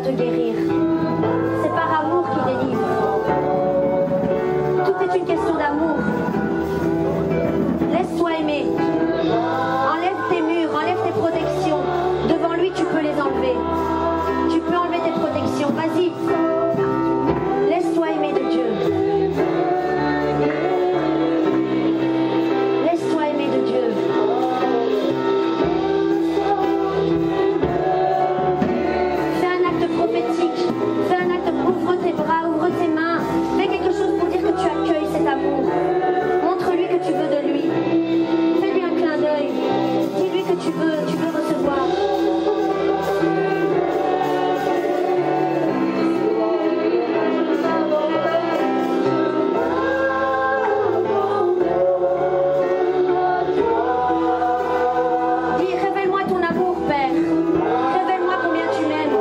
Te guérir. question d'amour. Laisse-toi aimer. Enlève tes murs, enlève tes protections. Devant lui, tu peux les enlever. Tu peux enlever tes protections. Vas-y. Laisse-toi aimer de Dieu. Laisse-toi aimer de Dieu. Fais un acte prophétique. Fais un acte, ouvre tes bras, ouvre tes mains. Fais quelque chose pour dire que tu accueilles cet amour. Montre-lui que tu veux de lui. Fais-lui un clin d'œil. Dis-lui que tu veux recevoir. Dis, révèle-moi ton amour, Père. Révèle-moi combien tu m'aimes.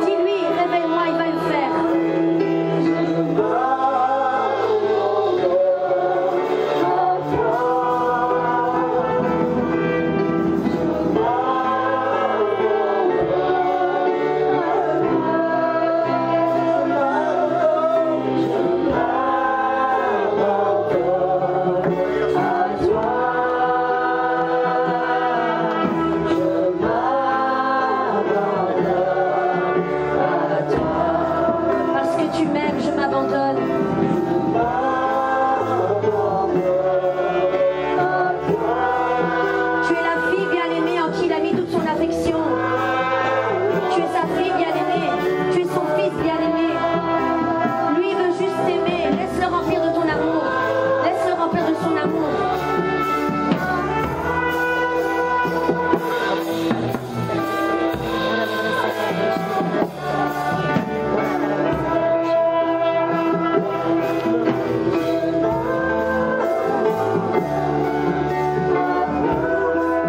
Dis-lui, révèle-moi, il va le faire. Parce que tu m'aimes, je m'abandonne. Tu es la fille bien-aimée en qui il a mis toute son affection. Tu es sa fille bien-aimée. Tu es son fils bien-aimé. Lui veut juste t'aimer. Laisse-le remplir de ton amour. Laisse-le remplir de son amour.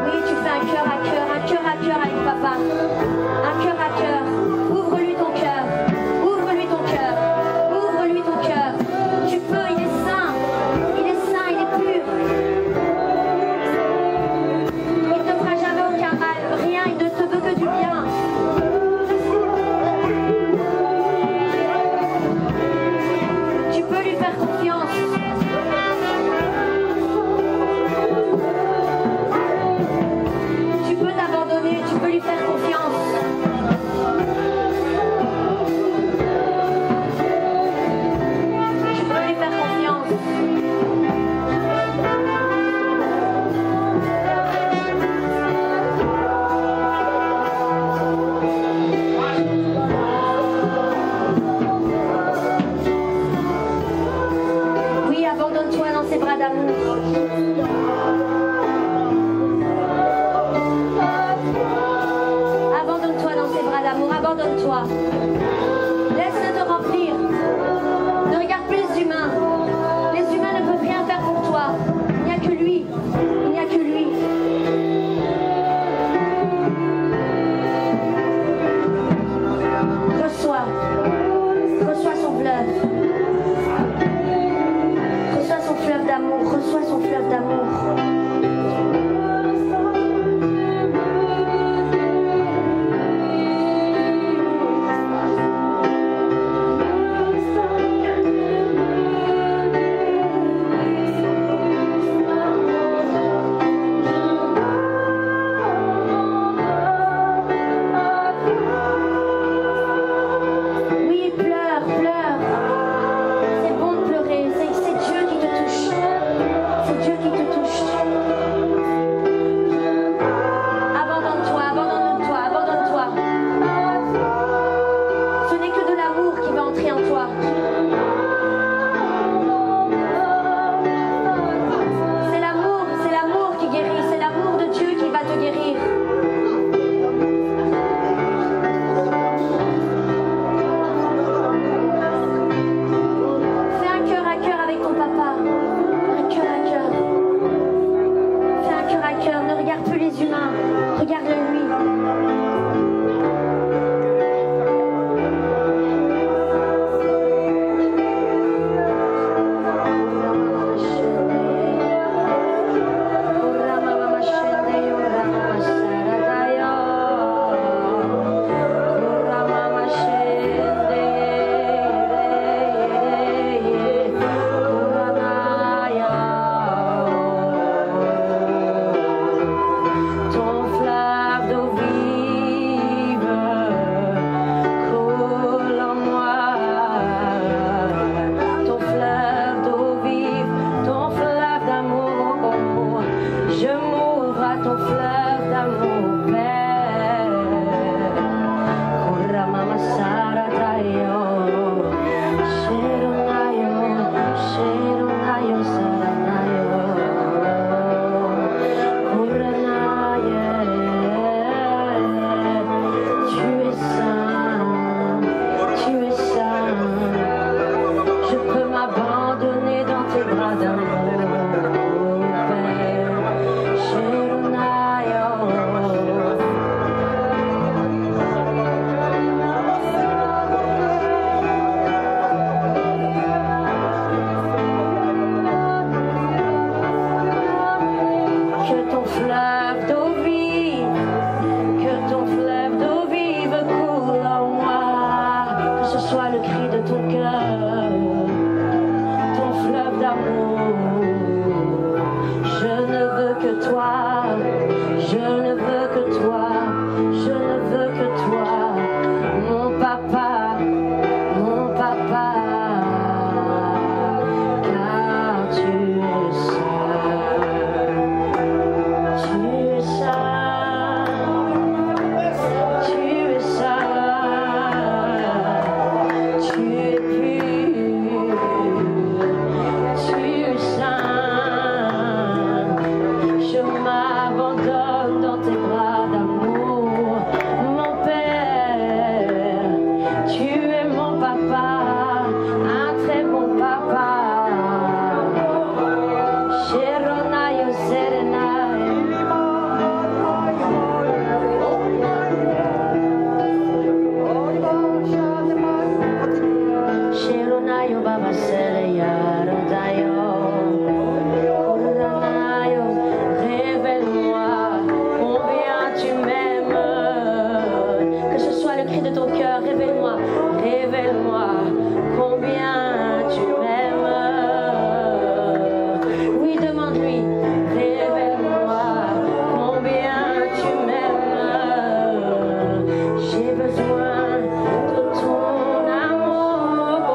Oui, tu fais un cœur à cœur avec papa. Un cœur à cœur. Ouvre-lui ton cœur. Ouvre-lui ton cœur. Ouvre-lui ton cœur. Tu peux, il est saint. Il est saint, il est pur. Il ne te fera jamais aucun mal. Rien, il ne te veut que du bien. Tu peux lui faire confiance. Tu peux t'abandonner, tu peux lui faire confiance. Tu peux lui faire confiance. Oui, abandonne-toi dans ses bras d'amour. Abandonne-toi dans ses bras d'amour, abandonne-toi. Laisse-le te remplir. Ne regarde plus les humains. Les humains ne peuvent rien faire pour toi. Il n'y a que lui. Il n'y a que lui. Reçois. Reçois son fleuve. Reçois son fleuve d'amour. Reçois son fleuve d'amour. d'amour. Je ne veux que toi, je ne veux que toi, je ne veux que toi, mon papa, mon papa, car tu es saint, tu es saint, tu es saint, tu es pur, tu es saint. Je m'abandonne dans tes bras d'amour, mon Père. Tu es mon papa, un très bon papa. Sheronayo Serenai. Sheronayo Baba Sereya Rodayo. Rodayo, révèle-moi combien tu m'aimes. Que ce soit le cri de ton cœur, révèle-moi, révèle-moi combien tu m'aimes. Oui, demande-lui, révèle-moi combien tu m'aimes. J'ai besoin de ton amour.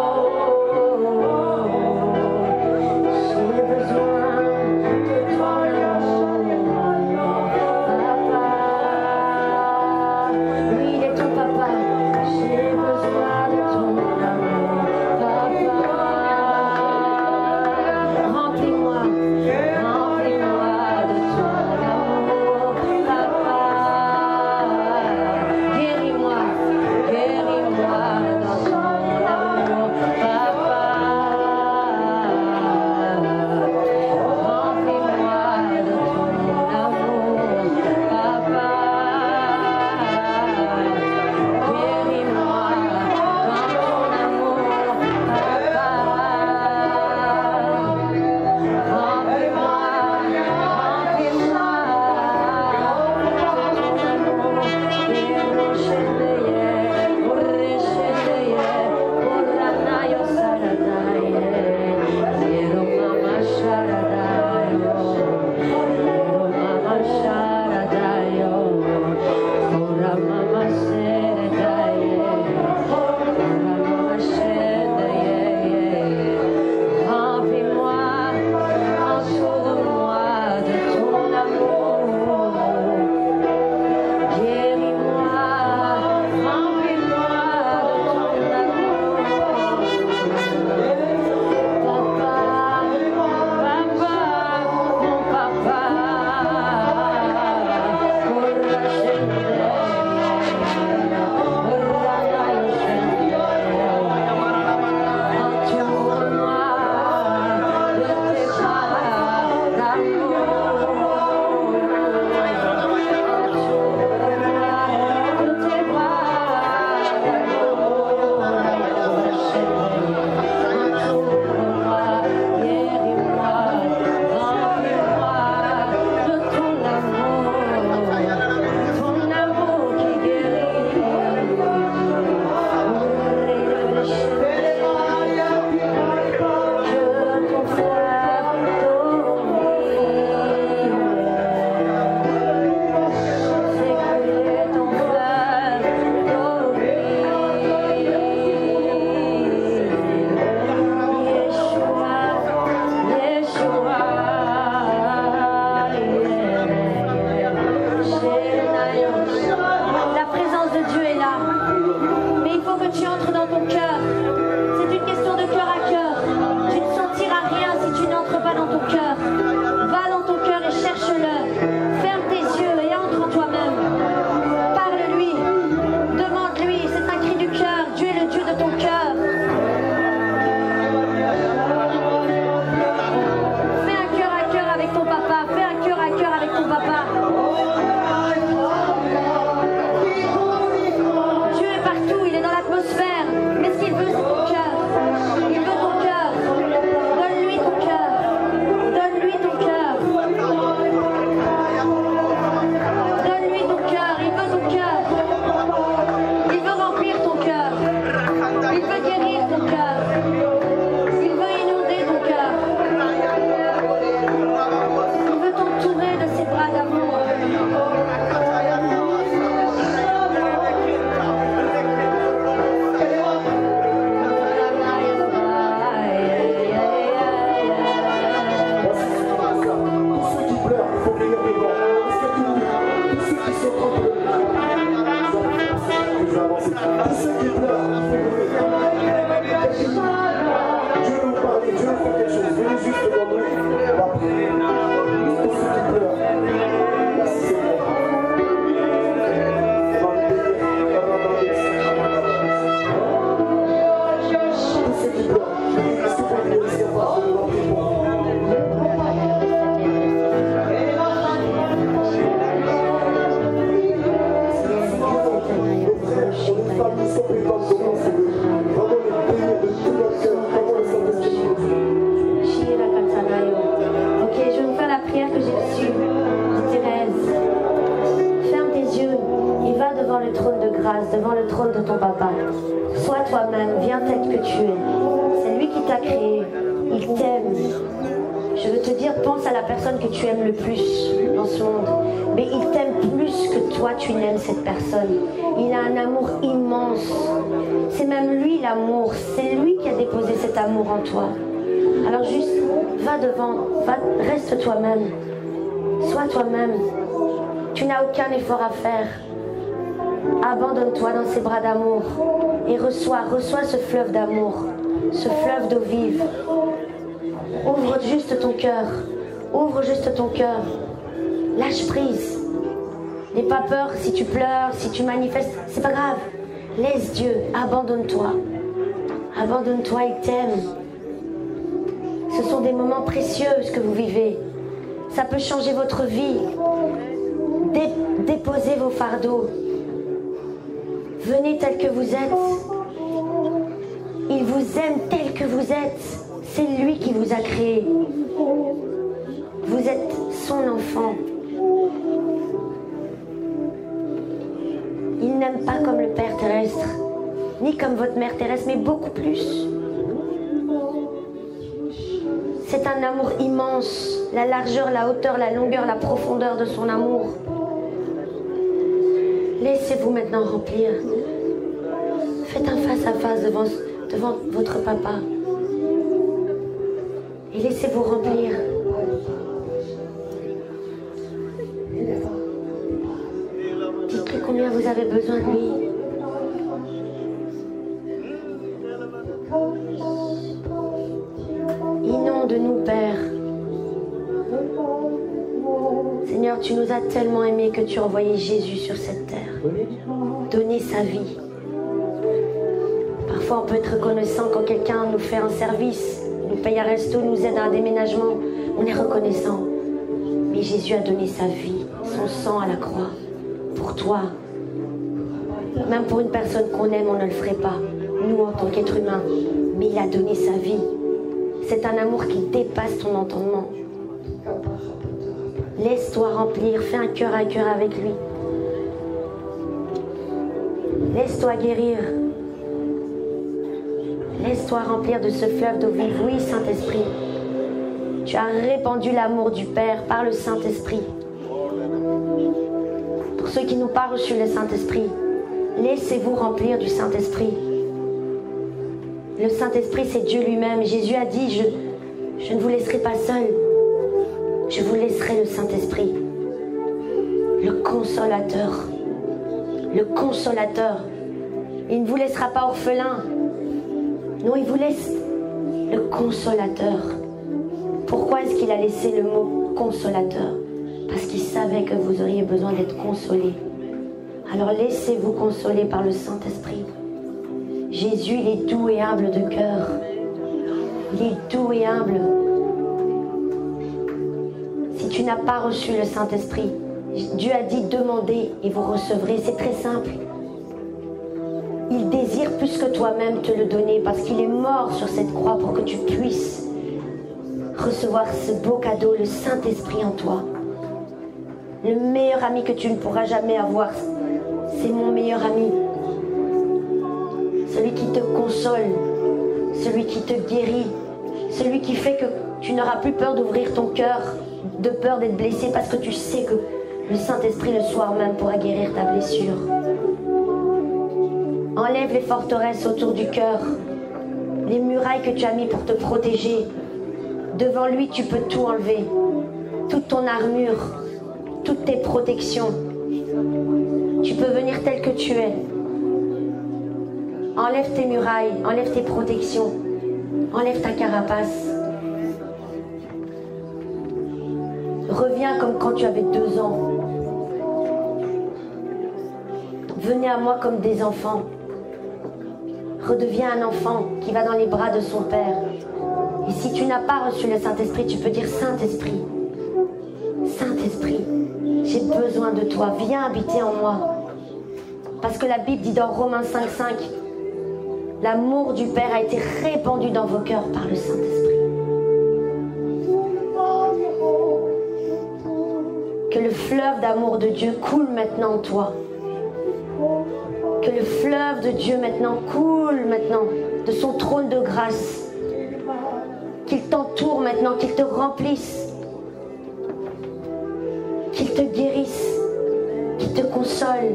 Dieu fait quelque chose. Venez juste devant nous. On va prier. Tous ceux qui pleurent. Merci Seigneur. Tous ceux qui pleurent. Est-ce que vous pouvez dire ce qu'il y a pas? On va prier pour vous. Ok, je vais vous faire la prière que j'ai reçue de Thérèse. Ferme tes yeux et va devant le trône de grâce, devant le trône de ton papa. Sois toi-même, viens tel que tu es. C'est lui qui t'a créé, il t'aime. Je veux te dire, pense à la personne que tu aimes le plus dans ce monde. Mais il t'aime plus que toi, tu n'aimes cette personne. Il a un amour immense. C'est même lui l'amour. C'est lui qui a déposé cet amour en toi. Alors juste, va devant, reste toi-même. Sois toi-même. Tu n'as aucun effort à faire. Abandonne-toi dans ses bras d'amour. Et reçois ce fleuve d'amour. Ce fleuve d'eau vive. Ouvre juste ton cœur. Ouvre juste ton cœur. Lâche prise. N'aie pas peur si tu pleures, si tu manifestes. C'est pas grave. Laisse Dieu. Abandonne-toi. Abandonne-toi, il t'aime. Ce sont des moments précieux ce que vous vivez. Ça peut changer votre vie. Déposez vos fardeaux. Venez tel que vous êtes. Il vous aime tel que vous êtes. C'est lui qui vous a créé. Vous êtes son enfant. Il n'aime pas comme le Père terrestre, ni comme votre mère terrestre, mais beaucoup plus. C'est un amour immense, la largeur, la hauteur, la longueur, la profondeur de son amour. Laissez-vous maintenant remplir. Faites un face-à-face devant votre papa. Et laissez-vous remplir. Dites-lui combien vous avez besoin de lui. Inonde-nous, Père. Seigneur, tu nous as tellement aimés que tu as envoyé Jésus sur cette terre. Donner sa vie. Parfois, on peut être reconnaissant quand quelqu'un nous fait un service, nous paye un resto, nous aide à un déménagement. On est reconnaissant. Mais Jésus a donné sa vie, son sang à la croix. Pour toi. Même pour une personne qu'on aime, on ne le ferait pas. Nous, en tant qu'être humain. Mais il a donné sa vie. C'est un amour qui dépasse ton entendement. Laisse-toi remplir. Fais un cœur à cœur avec lui. Laisse-toi guérir. Laisse-toi remplir de ce fleuve d'eau vive. Oui, Saint-Esprit. Tu as répandu l'amour du Père par le Saint-Esprit. Pour ceux qui n'ont pas reçu le Saint-Esprit, laissez-vous remplir du Saint-Esprit. Le Saint-Esprit, c'est Dieu lui-même. Jésus a dit, je ne vous laisserai pas seul. Je vous laisserai le Saint-Esprit. Le consolateur. Le consolateur. Il ne vous laissera pas orphelin. Non, il vous laisse le consolateur. Pourquoi est-ce qu'il a laissé le mot consolateur? Parce qu'il savait que vous auriez besoin d'être consolés. Alors laissez-vous consoler par le Saint-Esprit. Jésus, il est doux et humble de cœur. Il est doux et humble. Si tu n'as pas reçu le Saint-Esprit, Dieu a dit demandez et vous recevrez. C'est très simple. Il désire plus que toi-même te le donner parce qu'il est mort sur cette croix pour que tu puisses recevoir ce beau cadeau, le Saint-Esprit en toi. Le meilleur ami que tu ne pourras jamais avoir, c'est mon meilleur ami. Celui qui te console, celui qui te guérit, celui qui fait que tu n'auras plus peur d'ouvrir ton cœur, de peur d'être blessé parce que tu sais que le Saint-Esprit le soir même pourra guérir ta blessure. Enlève les forteresses autour du cœur, les murailles que tu as mis pour te protéger. Devant lui, tu peux tout enlever, toute ton armure, toutes tes protections. Tu peux venir tel que tu es. Enlève tes murailles, enlève tes protections. Enlève ta carapace. Reviens comme quand tu avais 2 ans. Venez à moi comme des enfants. Redeviens un enfant qui va dans les bras de son Père. Et si tu n'as pas reçu le Saint-Esprit, tu peux dire Saint-Esprit. Saint-Esprit, j'ai besoin de toi. Viens habiter en moi. Parce que la Bible dit dans Romains 5,5, l'amour du Père a été répandu dans vos cœurs par le Saint-Esprit. Que le fleuve d'amour de Dieu coule maintenant en toi. Que le fleuve de Dieu maintenant coule maintenant de son trône de grâce. Qu'il t'entoure maintenant, qu'il te remplisse. Qu'il te guérisse, qu'il te console.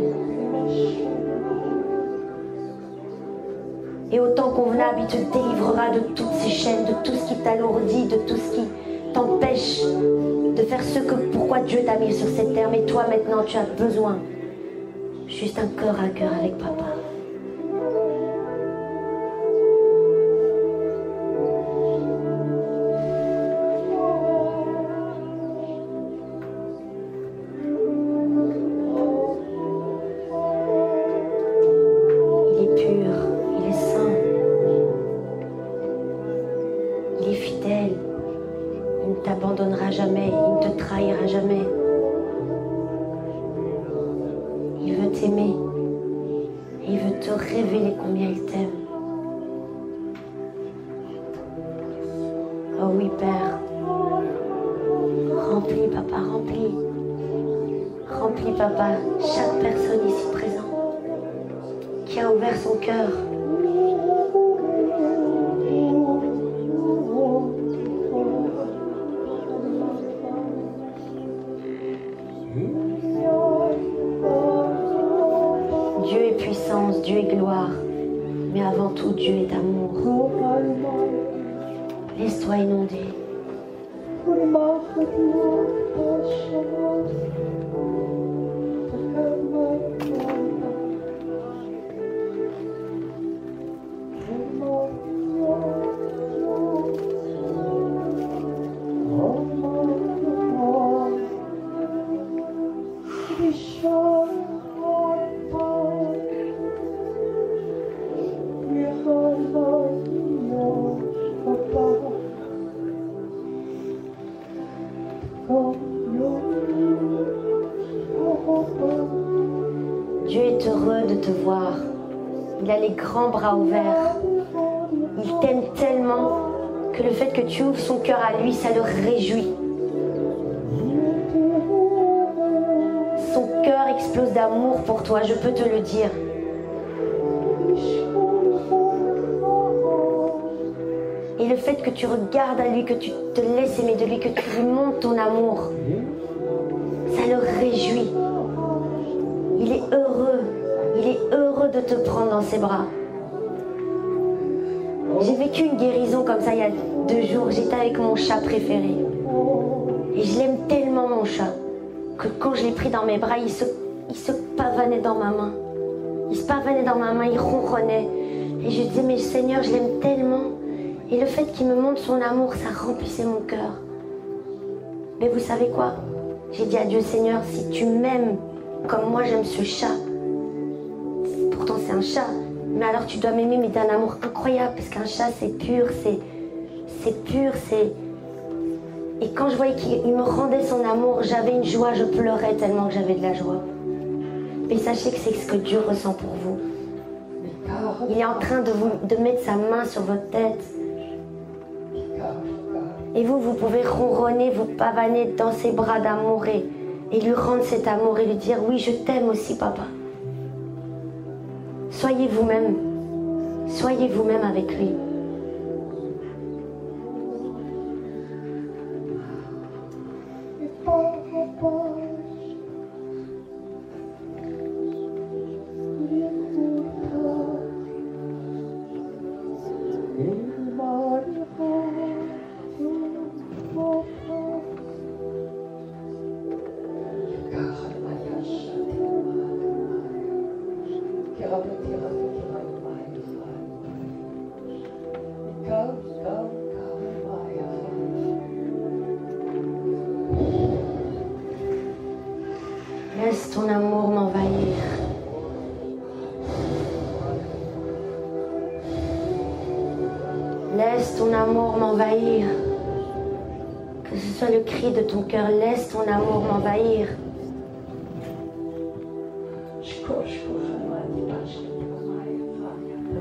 Et autant convenable, il te délivrera de toutes ces chaînes, de tout ce qui t'alourdit, de tout ce qui t'empêche de faire ce que pourquoi Dieu t'a mis sur cette terre. Mais toi maintenant, tu as besoin juste un cœur à cœur avec papa. Il est pur, il est saint, il est fidèle, il ne t'abandonnera jamais, il ne te trahira jamais. Il veut t'aimer et il veut te révéler combien il t'aime. Oh oui, Père, remplis, papa, remplis. Remplis, papa, chaque personne ici présente qui a ouvert son cœur. Dieu est puissance, Dieu est gloire, mais avant tout, Dieu est amour. Laisse-toi inonder. Dieu est heureux de te voir. Il a les grands bras ouverts. Il t'aime tellement que le fait que tu ouvres son cœur à lui, ça le réjouit. Son cœur explose d'amour pour toi, je peux te le dire. Et le fait que tu regardes à lui, que tu te laisses aimer de lui, que tu lui montres ton amour, ça le réjouit. Il est heureux de te prendre dans ses bras. J'ai vécu une guérison comme ça il y a 2 jours. J'étais avec mon chat préféré. Et je l'aime tellement, mon chat, que quand je l'ai pris dans mes bras, il se pavanait dans ma main. Il se pavanait dans ma main, il ronronnait. Et je disais, mais Seigneur, je l'aime tellement. Et le fait qu'il me montre son amour, ça remplissait mon cœur. Mais vous savez quoi? J'ai dit à Dieu, Seigneur, si tu m'aimes comme moi j'aime ce chat, pourtant c'est un chat, mais alors tu dois m'aimer, mais d'un amour incroyable, parce qu'un chat c'est pur, c'est pur, c'est... Et quand je voyais qu'il me rendait son amour, j'avais une joie, je pleurais tellement que j'avais de la joie. Mais sachez que c'est ce que Dieu ressent pour vous. Il est en train de mettre sa main sur votre tête. Et vous pouvez ronronner, vous pavaner dans ses bras d'amour et lui rendre cet amour et lui dire, oui, je t'aime aussi, papa. Soyez vous-même avec lui. Laisse ton amour m'envahir. Laisse ton amour m'envahir. Que ce soit le cri de ton cœur, laisse ton amour m'envahir.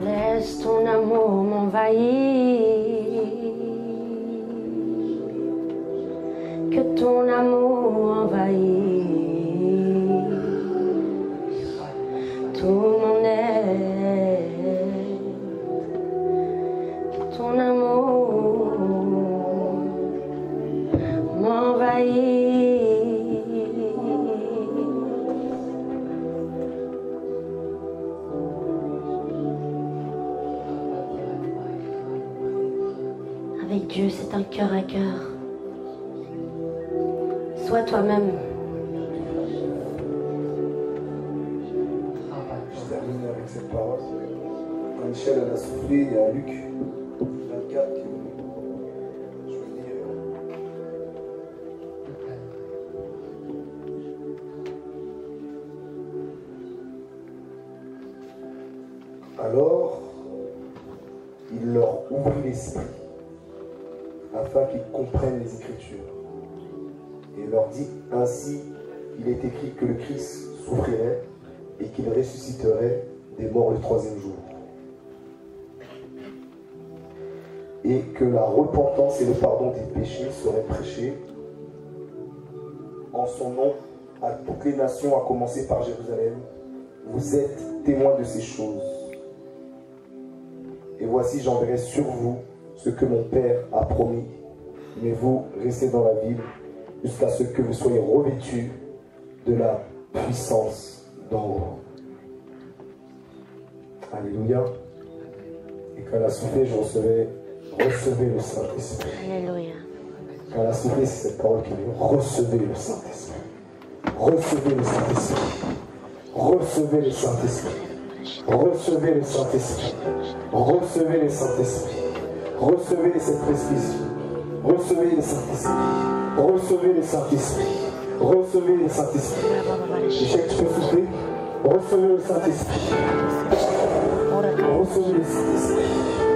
Laisse ton amour m'envahir. Que ton amour envahisse tout mon être. Que ton amour m'envahisse. Avec Dieu, c'est un cœur à cœur. Sois toi-même. Je termine avec cette parole. Quand Michel a soufflé, il y a Luc 24 qui je veux dire. Alors, il leur ouvrit l'esprit afin qu'ils comprennent les Écritures. Et leur dit, ainsi, il est écrit que le Christ souffrirait et qu'il ressusciterait des morts le troisième jour. Et que la repentance et le pardon des péchés seraient prêchés en son nom à toutes les nations, à commencer par Jérusalem. Vous êtes témoins de ces choses. Et voici, j'enverrai sur vous ce que mon Père a promis. Mais vous, restez dans la ville jusqu'à ce que vous soyez revêtus de la puissance d'en haut. Alléluia. Et quand elle a soufflé, je recevais le Saint-Esprit. Alléluia. Quand elle a soufflé, c'est cette parole qui dit recevez le Saint-Esprit. Recevez le Saint-Esprit. Recevez le Saint-Esprit. Recevez le Saint-Esprit. Recevez le Saint-Esprit. Recevez le Saint-Esprit. Recevez le Saint-Esprit. Recevez le Saint-Esprit. Recevez le Saint-Esprit. Michel, tu peux souffler? Recevez le Saint-Esprit. Recevez le Saint-Esprit.